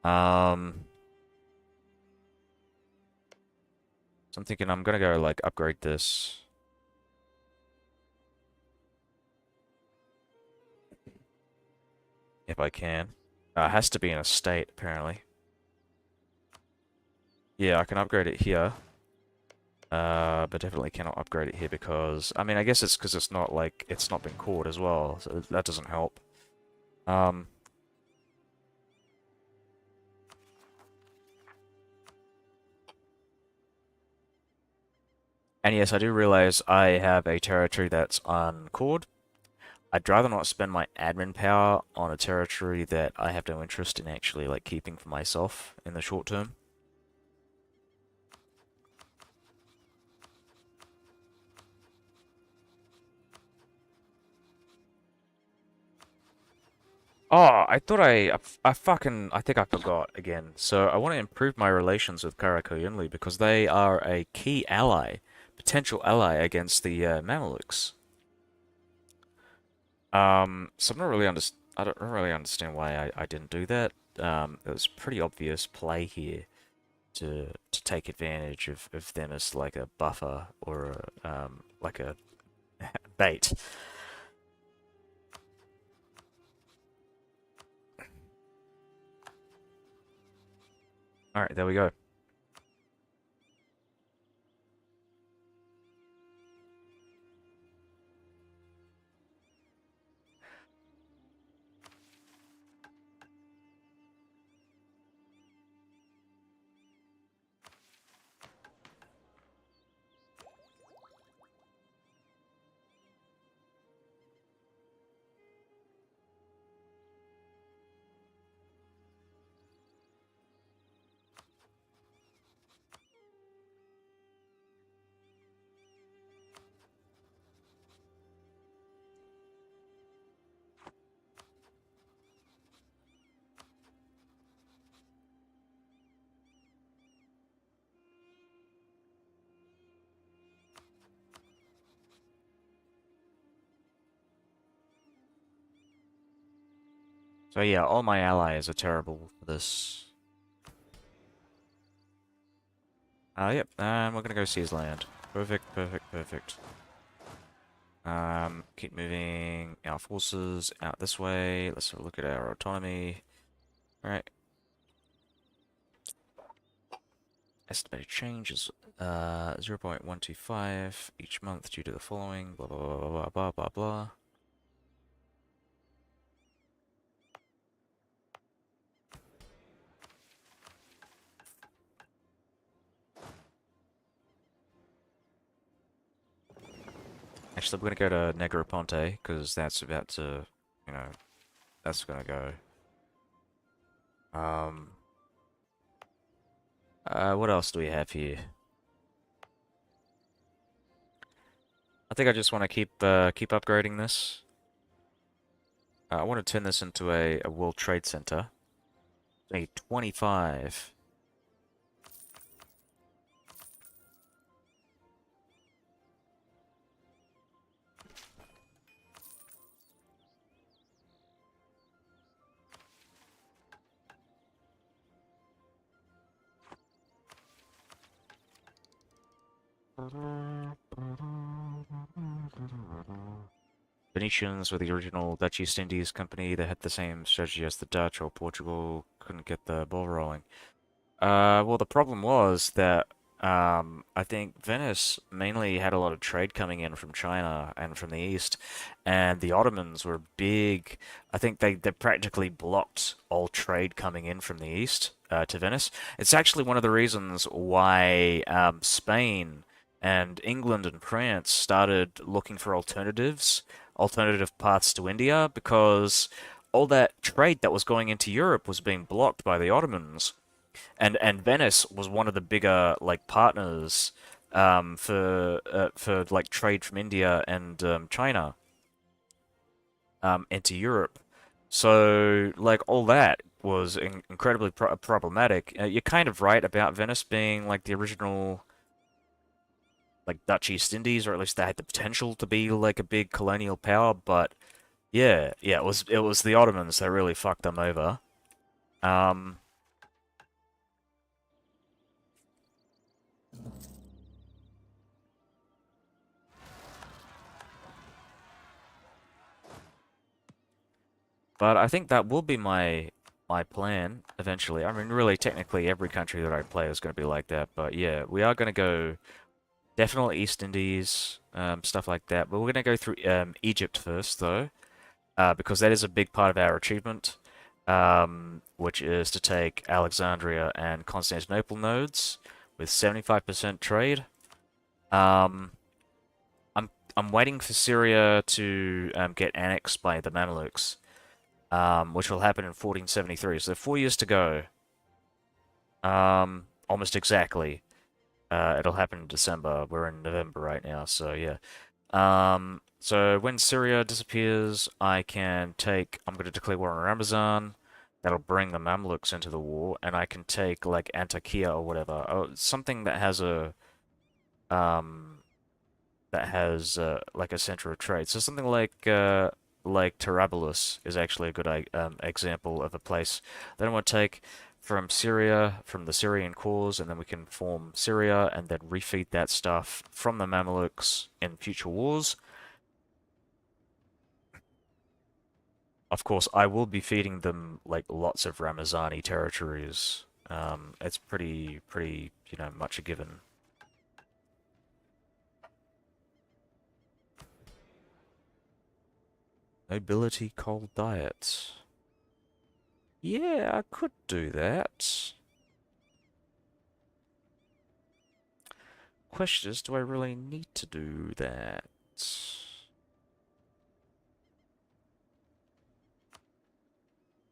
So I'm thinking I'm gonna go, like, upgrade this. If I can. It has to be in a state, apparently. Yeah, I can upgrade it here. But definitely cannot upgrade it here because... I mean, I guess it's because it's not, like, it's not been caught as well, so that doesn't help. And yes, I do realize I have a territory that's uncored. I'd rather not spend my admin power on a territory that I have no interest in actually, like, keeping for myself in the short term. Oh, I think I forgot again. So I want to improve my relations with Karakoyunlu because they are a key ally, potential ally against the Mamelukes. So I don't really understand why I didn't do that. It was pretty obvious play here to take advantage of them as like a buffer or like a bait. All right, there we go. So yeah, all my allies are terrible for this. Yep, we're gonna go seize land. Perfect, perfect, perfect. Keep moving our forces out this way. Let's have a look at our autonomy. Alright. Estimated change is 0.125 each month due to the following. Blah blah blah blah blah blah blah. Actually, we're gonna go to Negroponte because that's about to, you know, that's gonna go. Um, what else do we have here? I think I just want to keep upgrading this. I want to turn this into a World Trade Center. A 25. Venetians were the original Dutch East Indies Company. They had the same strategy as the Dutch or Portugal. Couldn't get the ball rolling. Well, the problem was that I think Venice mainly had a lot of trade coming in from China and from the east, and the Ottomans were big. I think they practically blocked all trade coming in from the east to Venice. It's actually one of the reasons why Spain and England and France started looking for alternative paths to India, because all that trade that was going into Europe was being blocked by the Ottomans, and Venice was one of the bigger like partners for like trade from India and China into Europe. So like all that was incredibly problematic. You're kind of right about Venice being like the original like Dutch East Indies, or at least they had the potential to be like a big colonial power. But yeah, it was the Ottomans that really fucked them over. Um, But I think that will be my plan eventually. I mean, really, technically, every country that I play is going to be like that. But yeah, we are going to go definitely East Indies, stuff like that. But we're going to go through Egypt first, though, because that is a big part of our achievement, which is to take Alexandria and Constantinople nodes with 75% trade. Um, I'm waiting for Syria to get annexed by the Mamluks, which will happen in 1473. So 4 years to go. Almost exactly. It'll happen in December. We're in November right now, so yeah. So when Syria disappears, I'm going to declare war on Ramazan. That'll bring the Mamluks into the war, and I can take like Antakya or whatever, something um, that has like a center of trade. So something like Tarabulus is actually a good example of a place that I want to take from Syria, from the Syrian cause, and then we can form Syria and then refeed that stuff from the Mamluks in future wars. Of course, I will be feeding them like lots of Ramazani territories. It's pretty, much a given. Nobility cold diet. Yeah, I could do that. Question is, do I really need to do that?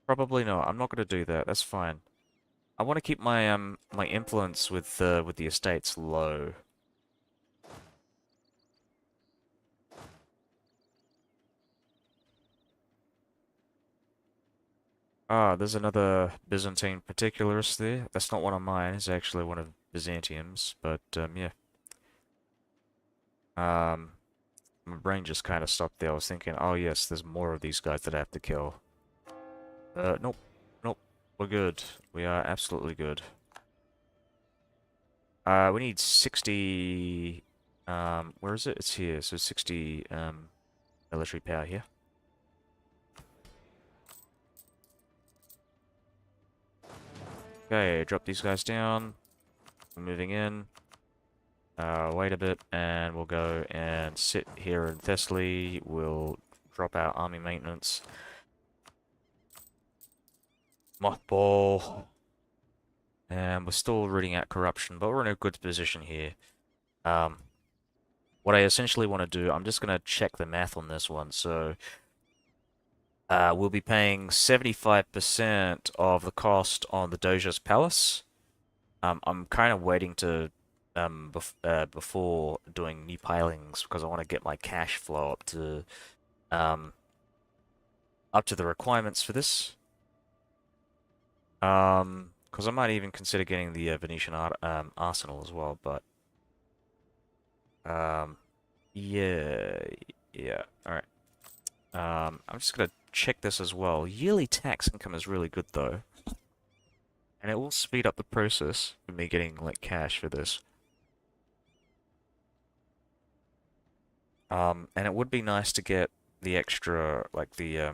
Probably not. I'm not going to do that. That's fine. I want to keep my influence with the estates low. Ah, there's another Byzantine particularist there. That's not one of mine. It's actually one of Byzantium's. But yeah. Um, my brain just kind of stopped there. I was thinking, oh yes, there's more of these guys that I have to kill. Nope, nope. We're good. We are absolutely good. We need 60. Where is it? It's here. So 60 military power here. Okay, drop these guys down. We're moving in. Wait a bit, and we'll go and sit here in Thessaly. We'll drop our army maintenance. Mothball. And we're still rooting out corruption, but we're in a good position here. Um, what I essentially want to do, I'm just going to check the math on this one. So, we'll be paying 75% of the cost on the Doge's palace. I'm kind of waiting to before doing new pilings because I want to get my cash flow um up to the requirements for this. Because I might even consider getting the Venetian arsenal as well, but um yeah, yeah, all right. I'm just gonna check this as well. Yearly tax income is really good though, and it will speed up the process for me getting like cash for this. And it would be nice to get the extra, like the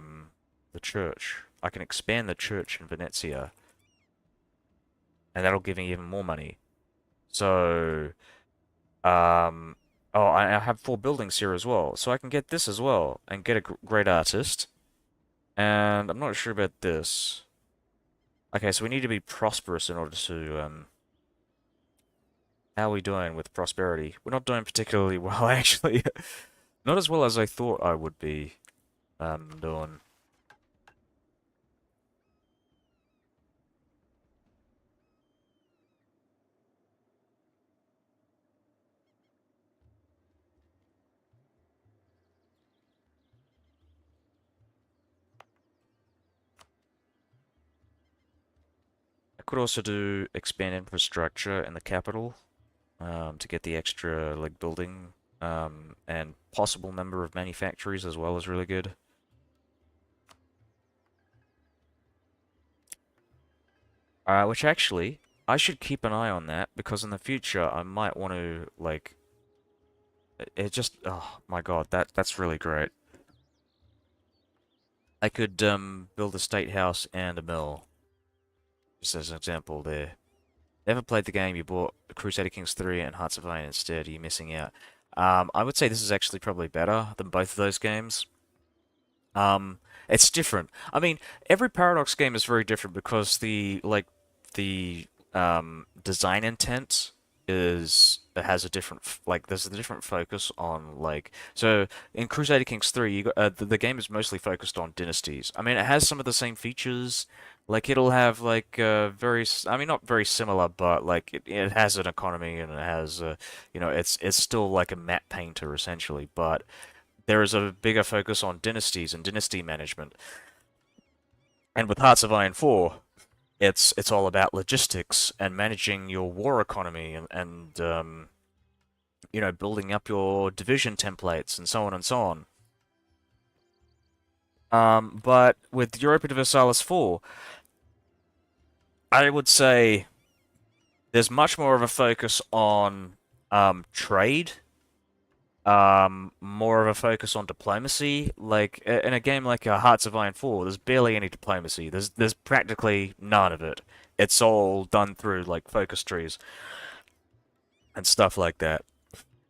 church. I can expand the church in Venezia, and that'll give me even more money. So, um, oh, I have 4 buildings here as well, so I can get this as well and get a great artist. And I'm not sure about this. Okay, so we need to be prosperous in order to how are we doing with prosperity? We're not doing particularly well, actually. Not as well as I thought I would be doing. I could also do expand infrastructure in the capital to get the extra like building and possible number of manufactories as well is really good. Which actually I should keep an eye on that because in the future I might want to like it just oh my god that's really great. I could build a state house and a mill just as an example there. Never played the game, you bought Crusader Kings 3 and Hearts of Iron instead, are you missing out? I would say this is actually probably better than both of those games. Um, it's different. I mean, every Paradox game is very different because the design intent is it has a different there's a different focus on like so in Crusader Kings 3 the game is mostly focused on dynasties. I mean it has some of the same features like it'll have like I mean not very similar but like it has an economy and it has it's still like a map painter essentially but there is a bigger focus on dynasties and dynasty management. And with Hearts of Iron 4, it's all about logistics and managing your war economy and building up your division templates and so on and so on. But with Europa Universalis 4, I would say there's much more of a focus on trade, more of a focus on diplomacy. Like in a game like Hearts of Iron 4, there's barely any diplomacy. There's practically none of it. It's all done through like focus trees and stuff like that.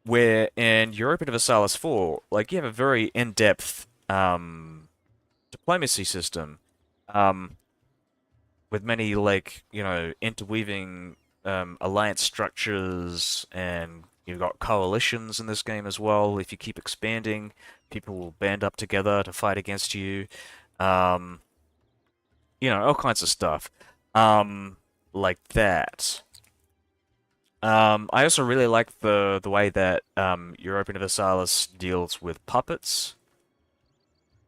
Where in Europa Universalis 4, like you have a very in-depth diplomacy system. Um, with many like interweaving alliance structures, and you've got coalitions in this game as well. If you keep expanding, people will band up together to fight against you. Um, all kinds of stuff like that. I also really like the way that Europa Universalis deals with puppets.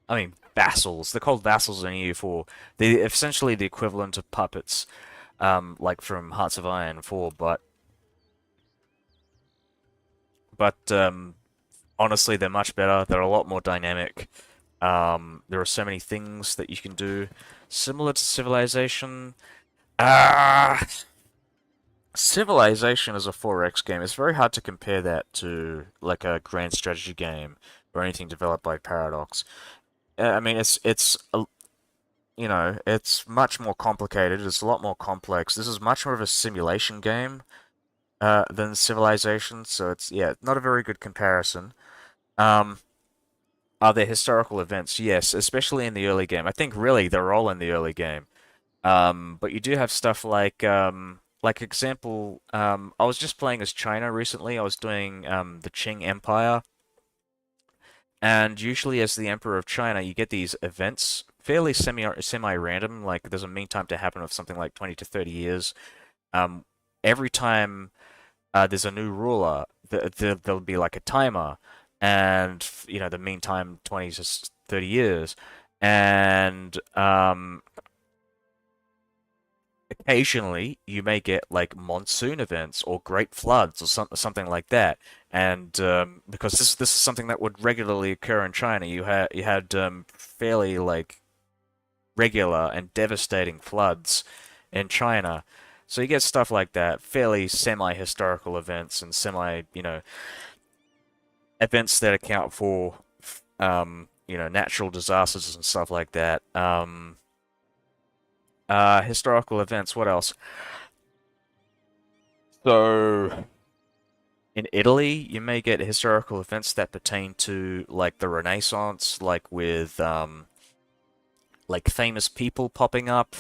I mean, vassals. They're called vassals in EU4. They're essentially the equivalent of puppets, like from Hearts of Iron 4, but honestly, they're much better. They're a lot more dynamic. There are so many things that you can do, similar to Civilization. Ah, Civilization is a 4X game. It's very hard to compare that to like a grand strategy game or anything developed by Paradox. I mean, it's much more complicated. It's a lot more complex. This is much more of a simulation game than Civilization, so it's yeah, not a very good comparison. Um, are there historical events? Yes, especially in the early game. I think really they're all in the early game. But you do have stuff like example, I was just playing as China recently. I was doing the Qing Empire. And usually, as the Emperor of China, you get these events, fairly semi-random. Like there's a mean time to happen of something like 20 to 30 years. Um, every time there's a new ruler, there'll be like a timer, and the mean time 20 to 30 years, and occasionally you may get like monsoon events or great floods or something like that. And because this is something that would regularly occur in China, you had fairly like regular and devastating floods in China. So you get stuff like that, fairly semi-historical events and events that account for natural disasters and stuff like that. Historical events, what else? So in Italy, you may get historical events that pertain to like the Renaissance, like with like famous people popping up,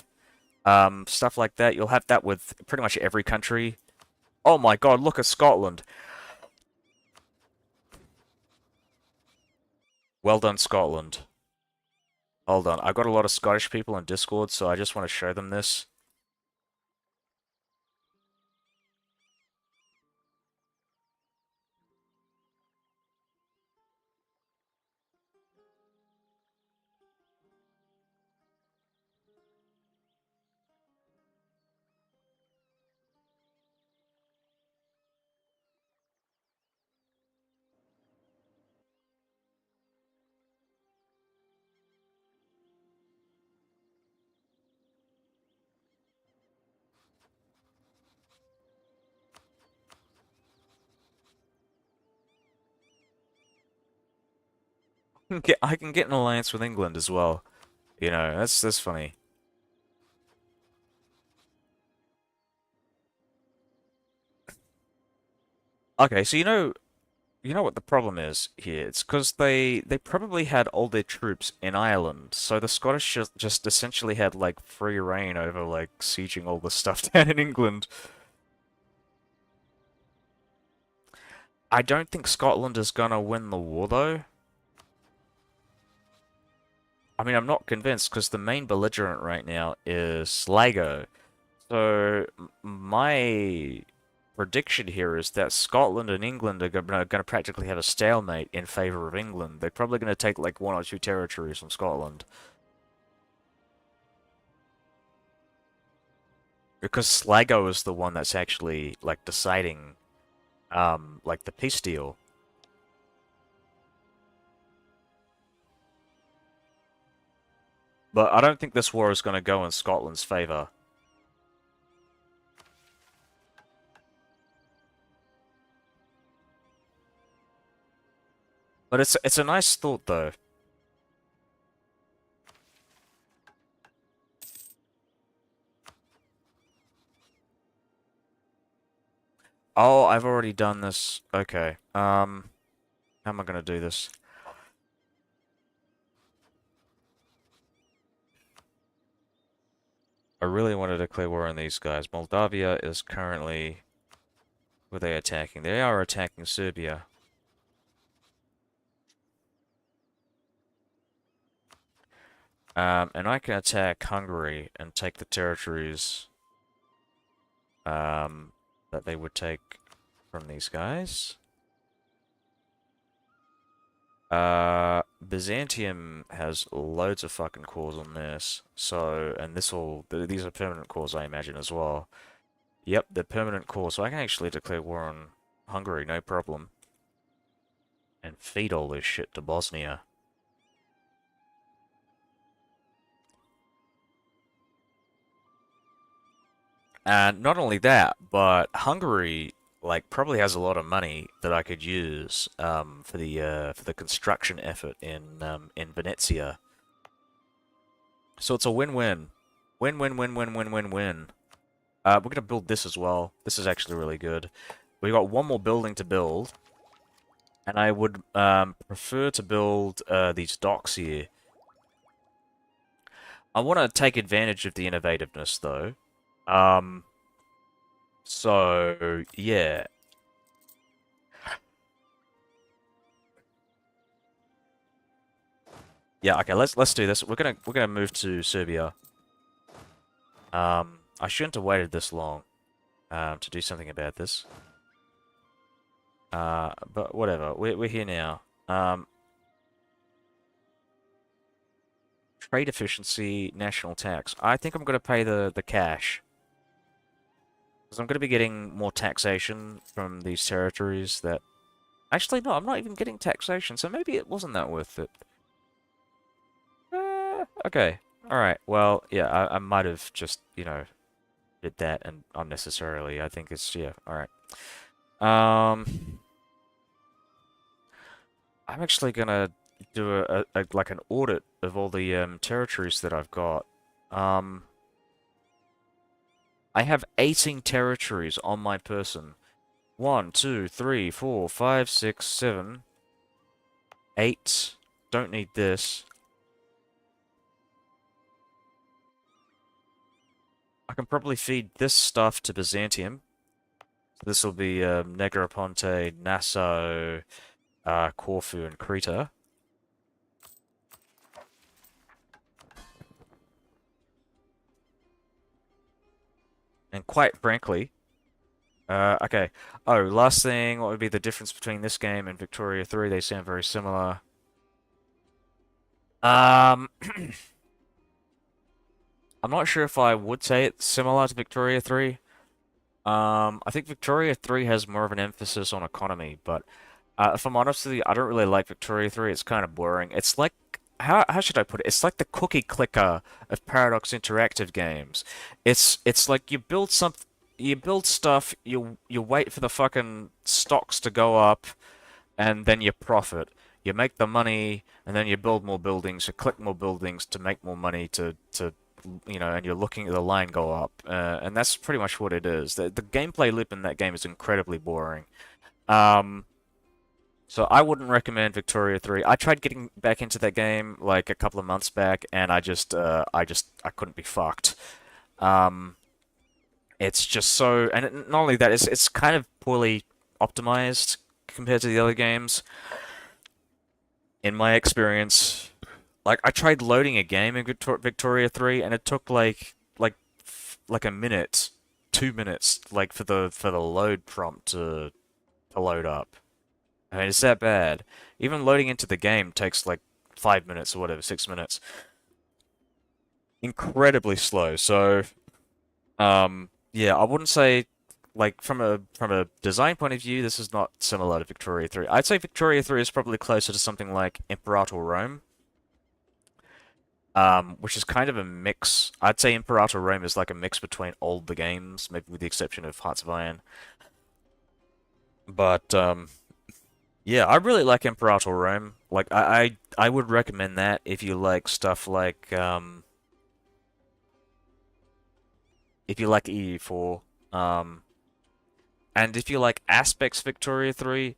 stuff like that. You'll have that with pretty much every country. Oh my God, look at Scotland. Well done, Scotland. Hold on, I've got a lot of Scottish people in Discord, so I just want to show them this. I can get an alliance with England as well. That's funny. Okay, so you know what the problem is here? It's because they probably had all their troops in Ireland, so the Scottish just essentially had like free reign over like sieging all the stuff down in England. I don't think Scotland is gonna win the war though. I mean, I'm not convinced because the main belligerent right now is Sligo. So my prediction here is that Scotland and England are going to practically have a stalemate in favor of England. They're probably going to take like one or two territories from Scotland. Because Sligo is the one that's actually like deciding like the peace deal. But I don't think this war is going to go in Scotland's favor. But it's a nice thought though. Oh, I've already done this. Okay. How am I gonna do this? I really want to declare war on these guys. Moldavia is currently... Who are they attacking? They are attacking Serbia. And I can attack Hungary and take the territories that they would take from these guys. Byzantium has loads of fucking cores on this, so, and these are permanent cores, I imagine, as well. Yep, they're permanent cores, so I can actually declare war on Hungary, no problem. And feed all this shit to Bosnia. And not only that, but Hungary like probably has a lot of money that I could use for the construction effort in Venezia. So it's a win-win. Win-win-win-win-win-win-win. We're gonna build this as well. This is actually really good. We got one more building to build, and I would prefer to build these docks here. I want to take advantage of the innovativeness though. So yeah. Yeah, okay, let's do this. We're gonna move to Serbia. I shouldn't have waited this long to do something about this. But whatever. We're here now. Trade efficiency, national tax. I think I'm gonna pay the cash. Because I'm gonna be getting more taxation from these territories that... Actually, no, I'm not even getting taxation, so maybe it wasn't that worth it. Okay. Alright, well, yeah, I might have just, you know, did that and unnecessarily. I think it's, yeah, alright. I'm actually gonna do like an audit of all the territories that I've got. I have 18 territories on my person. 1, 2, 3, 4, 5, 6, 7, 8. Don't need this. I can probably feed this stuff to Byzantium. This will be Negroponte, Nassau, Corfu, and Crete. And quite frankly, okay. Oh, last thing, what would be the difference between this game and Victoria 3? They sound very similar. I'm not sure if I would say it's similar to Victoria 3. I think Victoria 3 has more of an emphasis on economy, but if I'm honest with you, I don't really like Victoria 3. It's kind of boring. It's like, how should I put it? It's like the cookie clicker of Paradox Interactive games. It's like you build stuff, you wait for the fucking stocks to go up, and then you profit. You make the money, and then you build more buildings, you click more buildings to make more money to you know, and you're looking at the line go up, and that's pretty much what it is. The gameplay loop in that game is incredibly boring. So I wouldn't recommend Victoria 3. I tried getting back into that game like a couple of months back, and I couldn't be fucked. It's just so, and not only that, it's kind of poorly optimized compared to the other games. In my experience, like I tried loading a game in Victoria 3, and it took like a minute 2 minutes, like for the load prompt to load up. I mean, it's that bad. Even loading into the game takes like 5 minutes or whatever, 6 minutes. Incredibly slow. So, yeah, I wouldn't say like from a design point of view, this is not similar to Victoria 3. I'd say Victoria 3 is probably closer to something like Imperator Rome, which is kind of a mix. I'd say Imperator Rome is like a mix between all the games, maybe with the exception of Hearts of Iron. But yeah, I really like Imperator Rome. Like I would recommend that if you like stuff like if you like EU4, and if you like Aspects Victoria 3,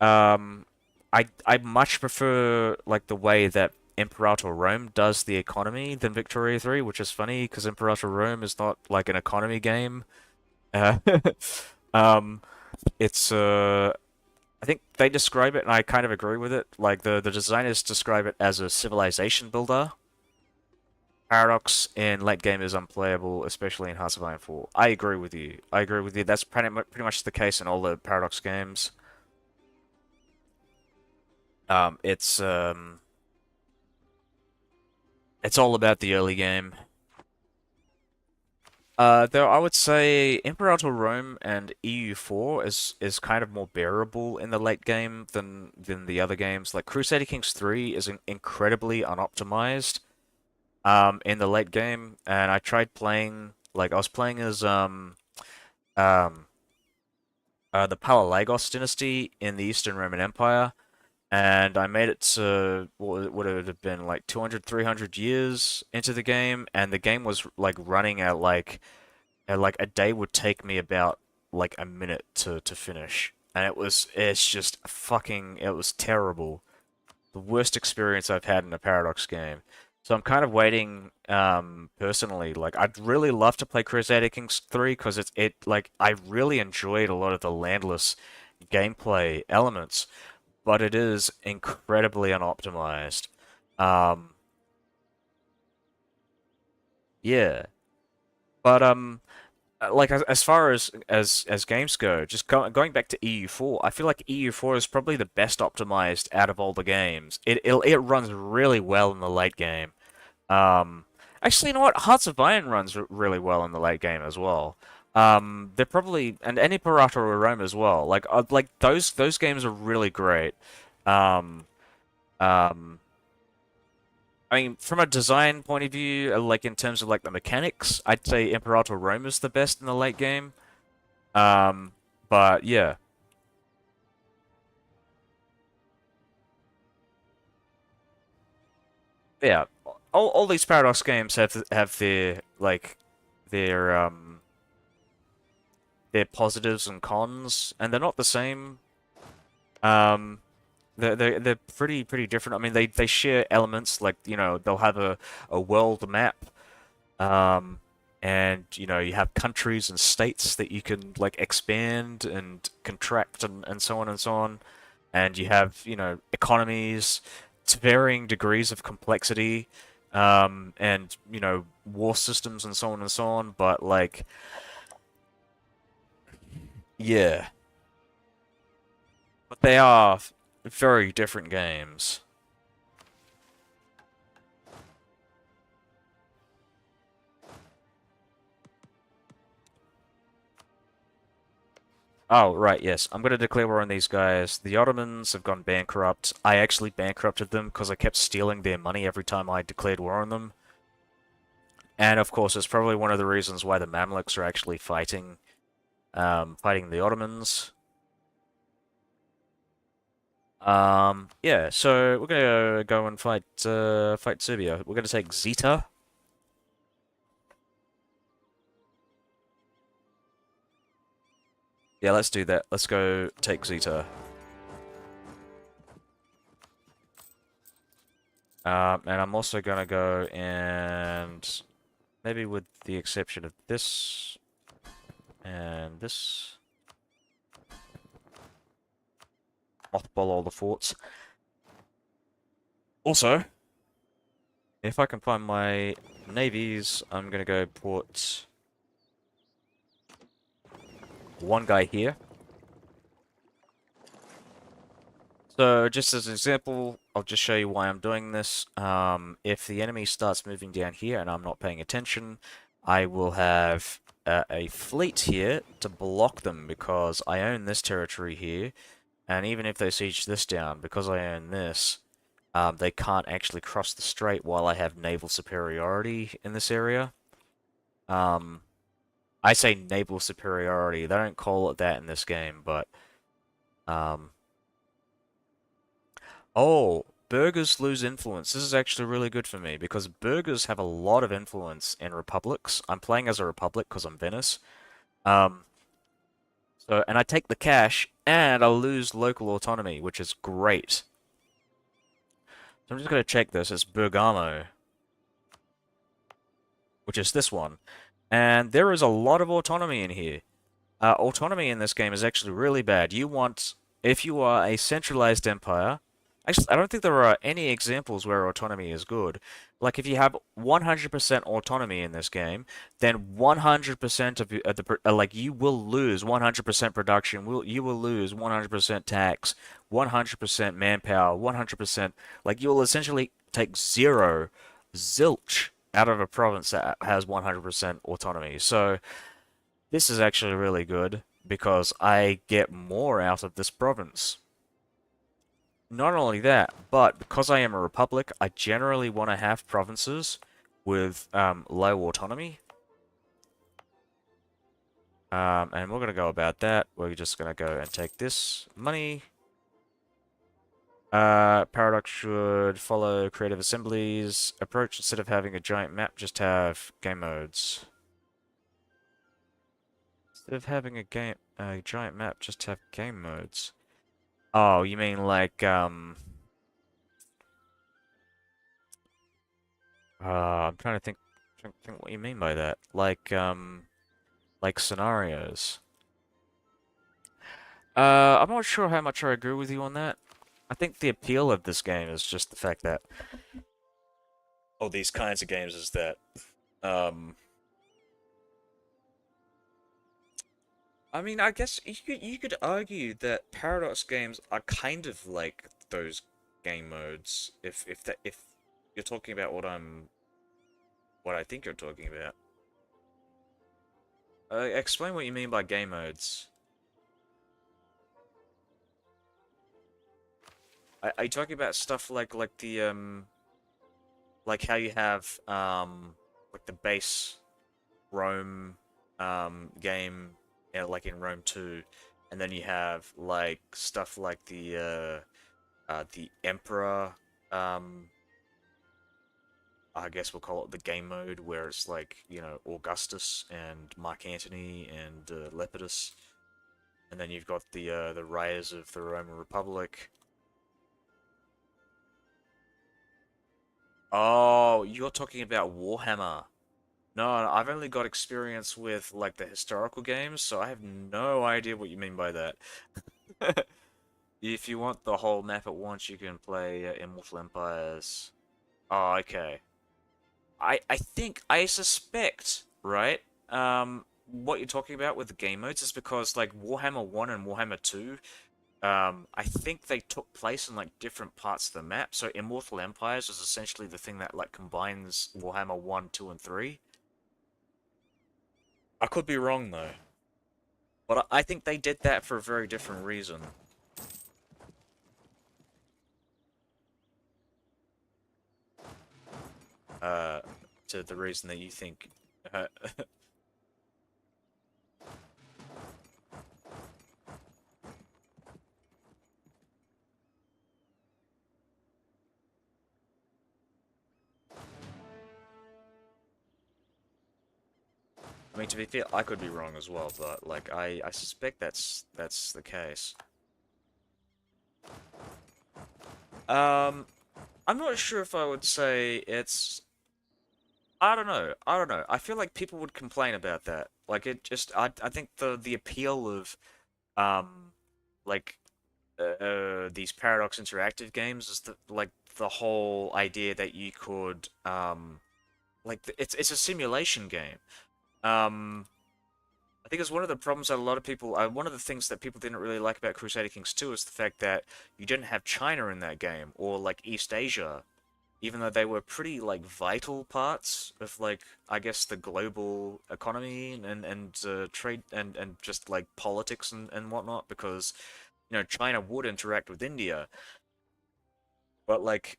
um, I much prefer like the way that Imperator Rome does the economy than Victoria 3, which is funny because Imperator Rome is not like an economy game. Uh, um, it's I think they describe it, and I kind of agree with it. Like the designers describe it as a civilization builder. Paradox in late game is unplayable, especially in Hearts of Iron 4. I agree with you. I agree with you. That's pretty much the case in all the Paradox games. Um, it's um, it's all about the early game. Though I would say Imperator Rome and EU4 is kind of more bearable in the late game than the other games. Like Crusader Kings 3 is incredibly unoptimized in the late game, and I tried playing like I was playing as um the Palaiologos dynasty in the Eastern Roman Empire, and I made it to what would it have been like 200 300 years into the game, and the game was like running at like a day would take me about like a minute to finish. And it's just fucking it was terrible. The worst experience I've had in a Paradox game. So I'm kind of waiting personally, like I'd really love to play Crusader Kings 3 because it like I really enjoyed a lot of the landless gameplay elements, but it is incredibly unoptimized. Um yeah. But like as far as games go, just going back to EU4, I feel like EU4 is probably the best optimized out of all the games. It runs really well in the late game. Um, Actually, you know what? Hearts of Iron runs really well in the late game as well. They're probably and Imperator Rome as well. Like those games are really great. Um, um, I mean, from a design point of view, like in terms of like the mechanics, I'd say Imperator Rome is the best in the late game. Um, but yeah, yeah. All these Paradox games have their their positives and cons, and they're not the same. Um, they're pretty different. I mean, they share elements like they'll have a world map. Um, and you have countries and states that you can like expand and contract and so on and so on. And you have economies to varying degrees of complexity, and war systems and so on and so on. But like, yeah, but they are very different games. Oh, right, yes. I'm going to declare war on these guys. The Ottomans have gone bankrupt. I actually bankrupted them because I kept stealing their money every time I declared war on them. And of course, it's probably one of the reasons why the Mamluks are actually fighting the Ottomans. Yeah, so we're gonna go and fight Serbia. We're gonna take Zeta. Yeah, let's do that. Let's go take Zeta. And I'm also gonna go and maybe with the exception of this and this, mothball all the forts. Also, if I can find my navies, I'm gonna go port one guy here. So just as an example, I'll just show you why I'm doing this. If the enemy starts moving down here and I'm not paying attention, I will have a fleet here to block them because I own this territory here. And even if they siege this down, because I own this, they can't actually cross the strait while I have naval superiority in this area. I say naval superiority. They don't call it that in this game, but um, oh, burghers lose influence. This is actually really good for me because burghers have a lot of influence in republics. I'm playing as a republic because I'm Venice. Um, and I take the cash and I lose local autonomy, which is great. So I'm just gonna check this. It's Bergamo, which is this one, and there is a lot of autonomy in here. Autonomy in this game is actually really bad. If you are a centralized empire, actually, I don't think there are any examples where autonomy is good. Like, if you have 100% autonomy in this game, then 100% like, you will lose 100% production, you will lose 100% tax, 100% manpower, 100%, like, you will essentially take zilch, out of a province that has 100% autonomy. So, this is actually really good because I get more out of this province. Not only that, but because I am a republic, I generally want to have provinces with low autonomy. And we're going to go about that. We're just going to go and take this money. Paradox should follow creative assemblies. Approach, instead of having a giant map, just have game modes. Instead of having a giant map, just have game modes. Oh, you mean like, I'm trying to think what you mean by that. Like scenarios. I'm not sure how much I agree with you on that. I think the appeal of this game is just the fact that, oh, these kinds of games is that, um, I mean, I guess you could argue that Paradox games are kind of like those game modes, if you're talking about what I think you're talking about. Explain what you mean by game modes. Are you talking about stuff like the like how you have like the base Rome game, like in Rome 2, and then you have like stuff like the Emperor, um I guess we'll call it the game mode, where it's like, Augustus and Mark Antony and Lepidus, and then you've got the rise of the Roman Republic. Oh, you're talking about Warhammer. No, I've only got experience with like the historical games, so I have no idea what you mean by that. If you want the whole map at once, you can play Immortal Empires. Oh, okay. I suspect, right? What you're talking about with the game modes is because like Warhammer 1 and Warhammer 2, I think they took place in like different parts of the map. So Immortal Empires is essentially the thing that like combines Warhammer 1, 2, and 3. I could be wrong though, but I think they did that for a very different reason. Uh, to the reason that you think. Uh, I mean, to be fair, I could be wrong as well, but like I suspect that's the case. Um, I'm not sure if I would say it's. I don't know. I don't know. I feel like people would complain about that. Like it just. I think the appeal of um like these Paradox interactive games is the whole idea that you could it's a simulation game. Um, think it's one of the problems that a lot of people, one of the things that people didn't really like about Crusader Kings 2 is the fact that you didn't have China in that game, or like East Asia, even though they were pretty like vital parts of like I guess the global economy and trade and just like politics and whatnot, because China would interact with India, but like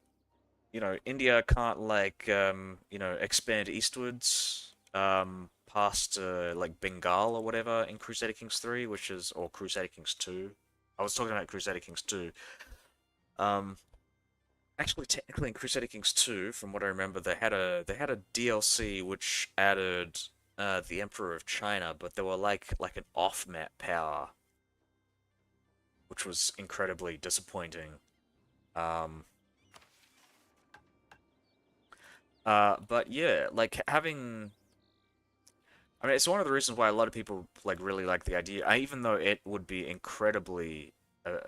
India can't like expand eastwards past like Bengal or whatever in Crusader Kings 3, which is or Crusader Kings 2. I was talking about Crusader Kings 2. Um, Actually, technically in Crusader Kings 2, from what I remember, they had a DLC which added the Emperor of China, but they were like an off-map power, which was incredibly disappointing. Um, but yeah, like having I mean, it's one of the reasons why a lot of people like really like the idea. Even though it would be incredibly,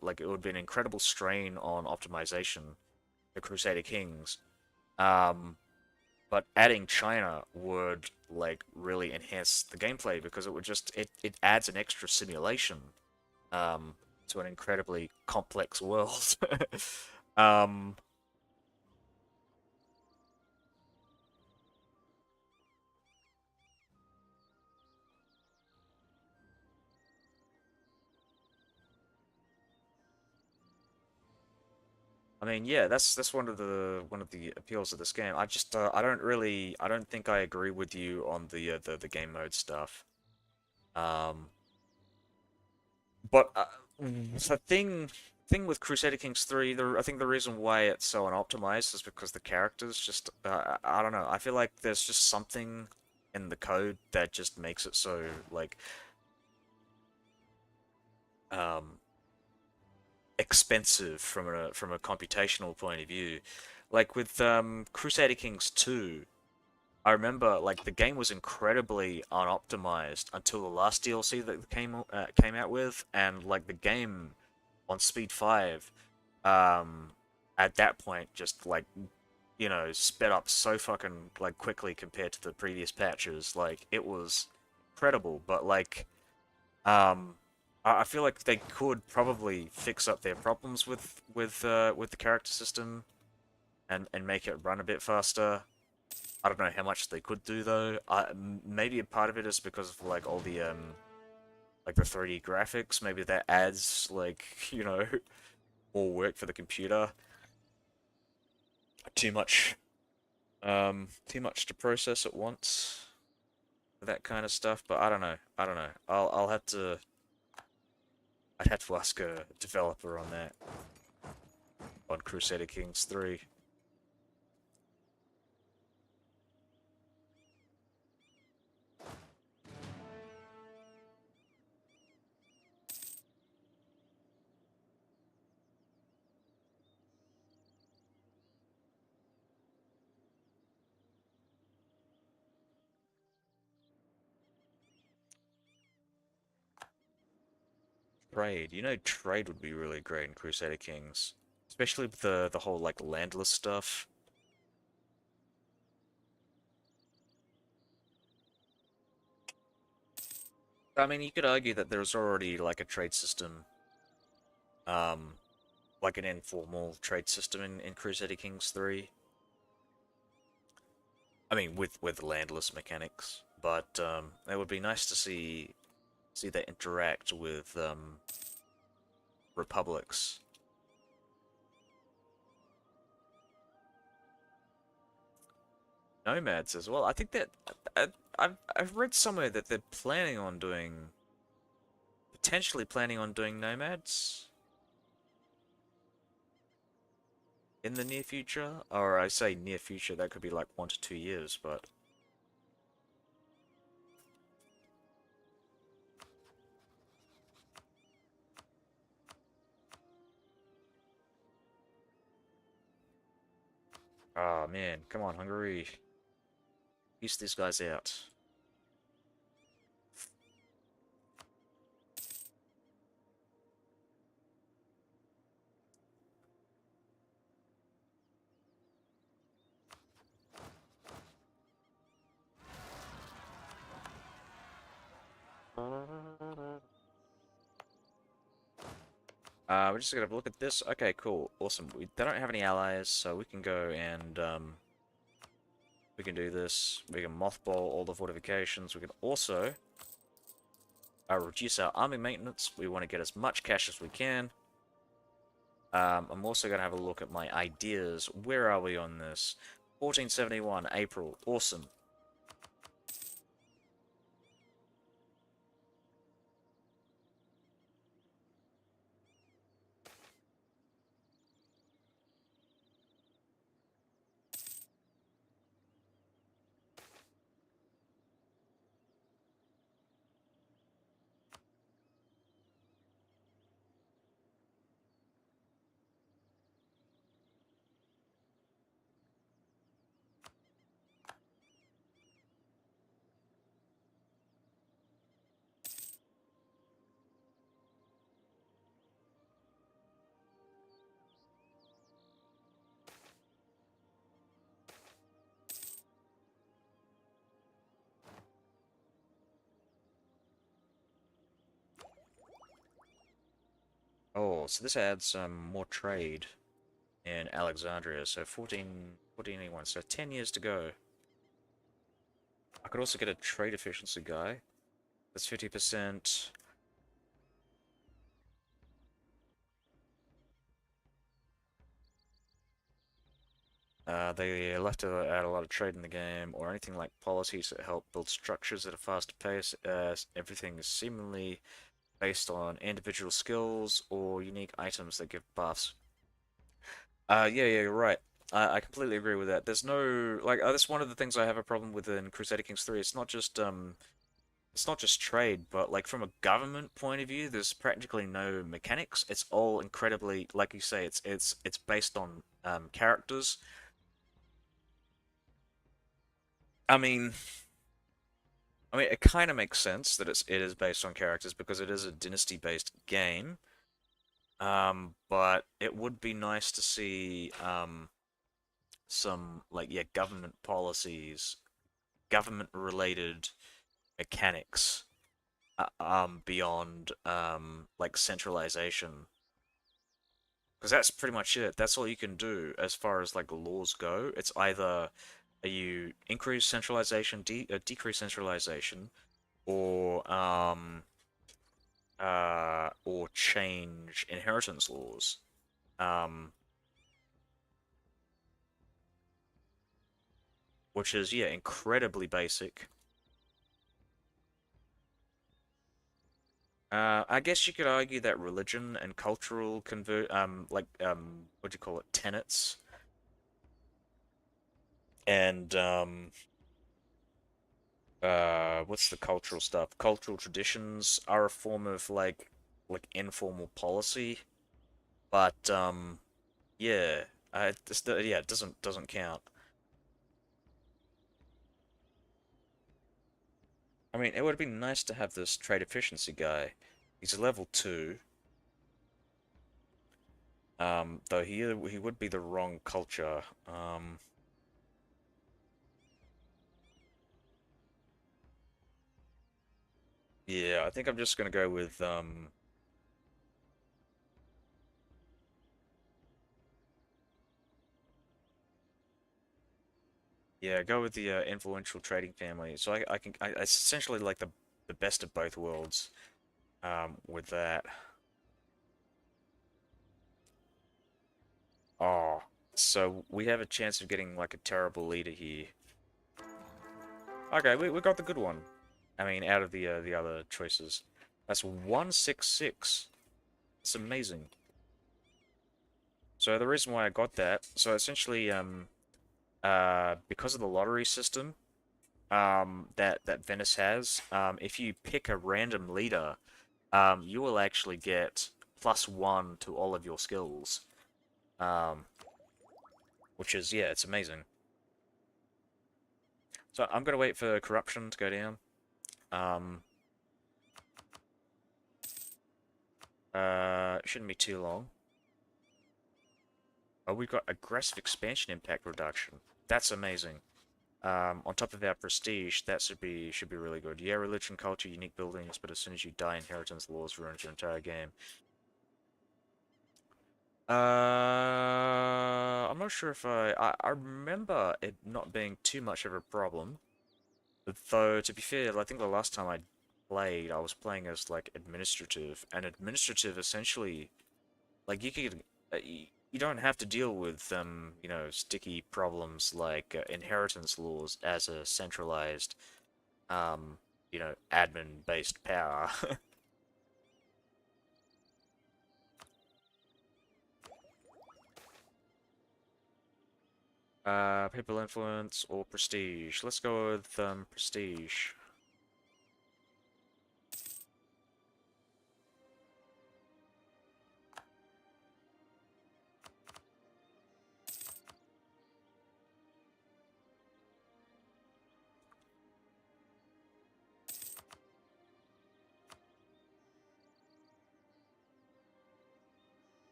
like it would be an incredible strain on optimization, the Crusader Kings. Um, but adding China would like really enhance the gameplay because it would just it adds an extra simulation um to an incredibly complex world. um, I mean, yeah, that's one of the appeals of this game. I don't think I agree with you on the game mode stuff. Um, but the thing with Crusader Kings 3, I think the reason why it's so unoptimized is because the characters just I don't know. I feel like there's just something in the code that just makes it so like um expensive from a computational point of view. Like with Crusader Kings 2, I remember like the game was incredibly unoptimized until the last DLC that came out with, and like the game on Speed 5, um, at that point just like sped up so fucking like quickly compared to the previous patches. Like it was incredible, but like um, I feel like they could probably fix up their problems with the character system and make it run a bit faster. I don't know how much they could do though. Maybe a part of it is because of like all the like the 3D graphics. Maybe that adds like more work for the computer. Too much too much to process at once for that kind of stuff. But I don't know. I don't know. I'd have to ask a developer on that on Crusader Kings 3. Trade. Trade would be really great in Crusader Kings. Especially with the whole like landless stuff. I mean, you could argue that there's already like a trade system, um, like an informal trade system in Crusader Kings 3. I mean, with landless mechanics, but it would be nice to see that interact with republics. Nomads as well. I think that I've read somewhere that they're planning on doing potentially planning on doing nomads in the near future. Or I say near future, that could be like 1 to 2 years, but oh man, come on, Hungary. Piece these guys out. We're just gonna look at this. Okay, cool, awesome. They don't have any allies, so we can go and we can do this. We can mothball all the fortifications. We can also reduce our army maintenance. We want to get as much cash as we can. I'm also going to have a look at my ideas. Where are we on this? 1471, April. Awesome. Oh, so this adds some more trade in Alexandria. So 1481. So 10 years to go. I could also get a trade efficiency guy. That's 50%. They love to add a lot of trade in the game, or anything like policies that help build structures at a faster pace. Everything is seemingly based on individual skills or unique items that give buffs. Yeah, you're right. I completely agree with that. There's no like that's one of the things I have a problem with in Crusader Kings 3. It's not just trade, but like from a government point of view, there's practically no mechanics. It's all incredibly, like you say, it's based on characters. I mean, it kind of makes sense that it is based on characters because it is a dynasty-based game. But it would be nice to see some like yeah government policies, government-related mechanics beyond like centralization, because that's pretty much it. That's all you can do as far as like laws go. It's either you increase centralization, decrease centralization, or change inheritance laws. Um, which is yeah incredibly basic. I guess you could argue that religion and cultural what do you call it, tenets and what's the cultural stuff? Cultural traditions are a form of like informal policy, but yeah, yeah, it doesn't count. I mean, it would be nice to have this trade efficiency guy. He's a level 2. Though he would be the wrong culture. Yeah, I think I'm just gonna go with yeah, go with the influential trading family. So I essentially like the best of both worlds. With that. Oh, so we have a chance of getting like a terrible leader here. Okay, we got the good one. I mean, out of the other choices. That's 166. It's amazing. So the reason why I got that, so essentially, because of the lottery system, that Venice has, if you pick a random leader, you will actually get +1 to all of your skills. Um, which is, yeah, it's amazing. So I'm gonna wait for corruption to go down. Um, shouldn't be too long. Oh, we've got aggressive expansion impact reduction. That's amazing. On top of our prestige, that should be really good. Yeah, religion, culture, unique buildings, but as soon as you die, inheritance laws ruin your entire game. I'm not sure if I remember it not being too much of a problem. Though, to be fair, I think the last time I played, I was playing as, like, administrative, and administrative essentially, like, you don't have to deal with, sticky problems like inheritance laws as a centralized, admin-based power. People influence or prestige. Let's go with, prestige.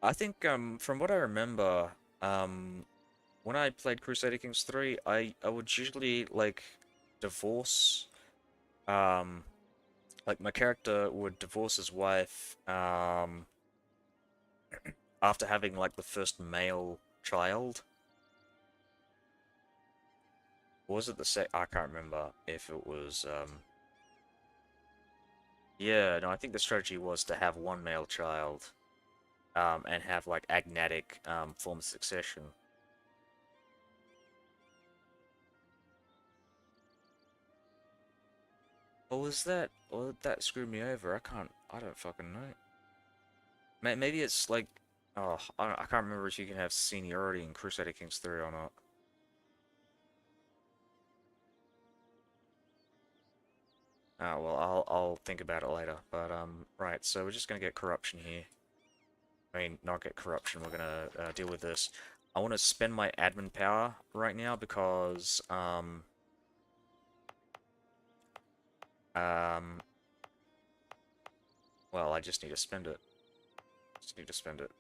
I think, from what I remember, when I played Crusader Kings 3, I would usually, like, divorce, um, like, my character would divorce his wife, after having, like, the first male child. Or was it the I can't remember if it was, yeah, no, I think the strategy was to have one male child, and have, like, agnatic, form of succession. Or was that, or that screwed me over? I don't fucking know. Maybe it's like, oh, I can't remember if you can have seniority in Crusader Kings 3 or not. Well, I'll think about it later. But right, so we're just gonna get corruption here. I mean, not get corruption. We're gonna deal with this. I want to spend my admin power right now because um, well, I just need to spend it. Just need to spend it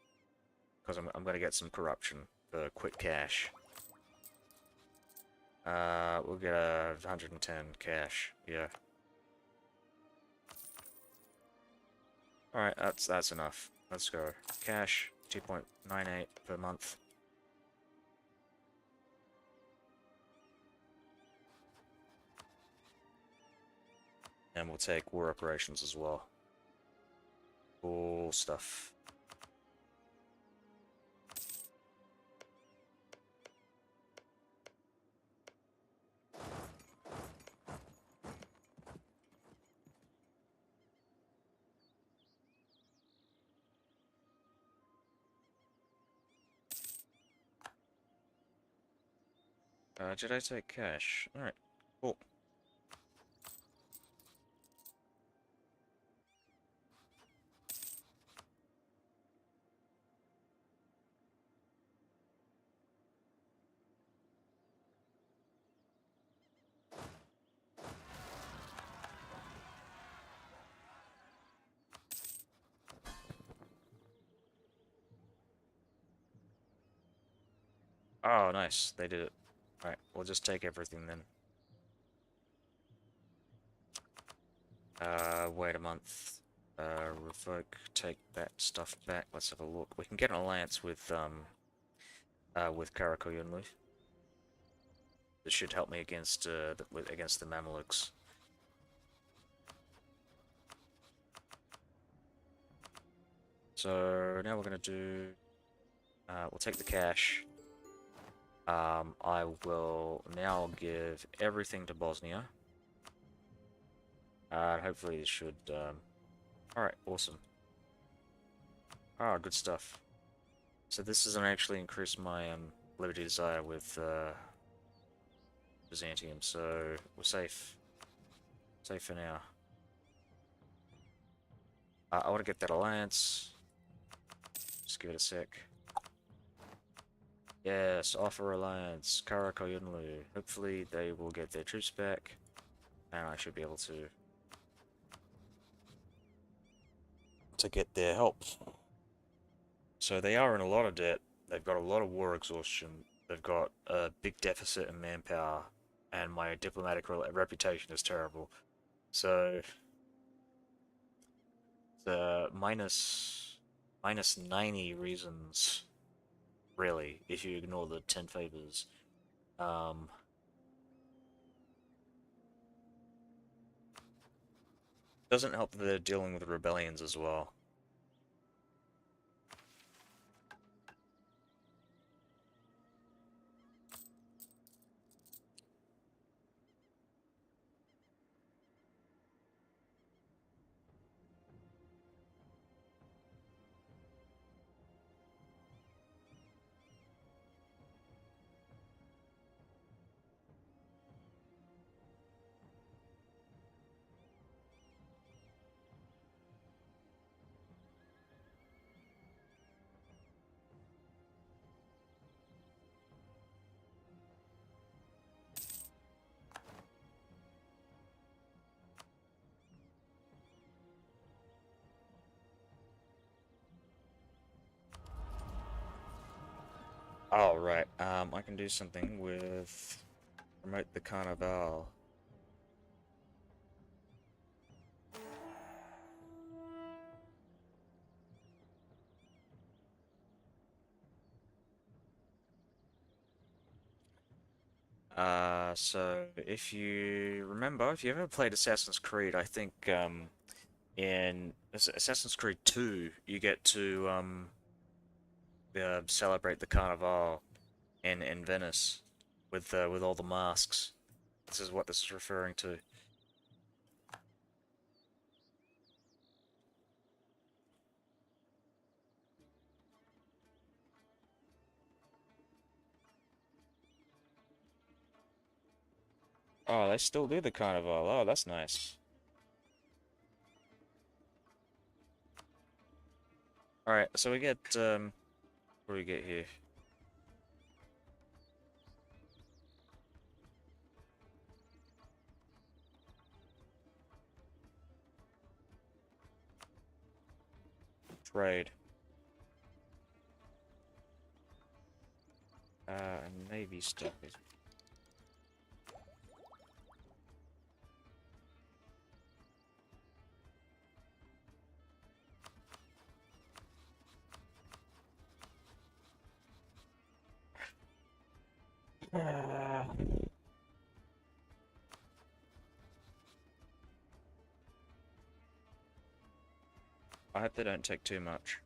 because I'm gonna get some corruption for quick cash. We'll get a 110 cash. Yeah. Alright, that's enough. Let's go. Cash, 2.98 per month. And we'll take war operations as well. Cool stuff. Did I take cash? Alright, cool. Oh, nice. They did it. Alright, we'll just take everything then. Wait a month. Revoke, take that stuff back. Let's have a look. We can get an alliance with Karakoyunlu. This should help me against, against the Mamelukes. So, now we're gonna do... we'll take the cash. I will now give everything to Bosnia. Hopefully it should, Alright, awesome. Ah, good stuff. So this doesn't actually increase my, liberty desire with, Byzantium, so we're safe. Safe for now. I want to get that alliance. Just give it a sec. Yes, offer alliance. Karakoyunlu. Hopefully they will get their troops back. And I should be able to get their help. So they are in a lot of debt. They've got a lot of war exhaustion. They've got a big deficit in manpower, and my diplomatic reputation is terrible. So the minus 90 reasons, really, if you ignore the 10 favors. Um, doesn't help that they're dealing with rebellions as well. Oh, right. I can do something with promote the Carnival. So if you remember, if you ever played Assassin's Creed, I think in Assassin's Creed 2, you get to celebrate the Carnival in Venice with all the masks. This is what this is referring to. Oh, they still do the Carnival. Oh, that's nice. Alright, so we get, what do we get here? Trade. Navy stuff is... I hope they don't take too much.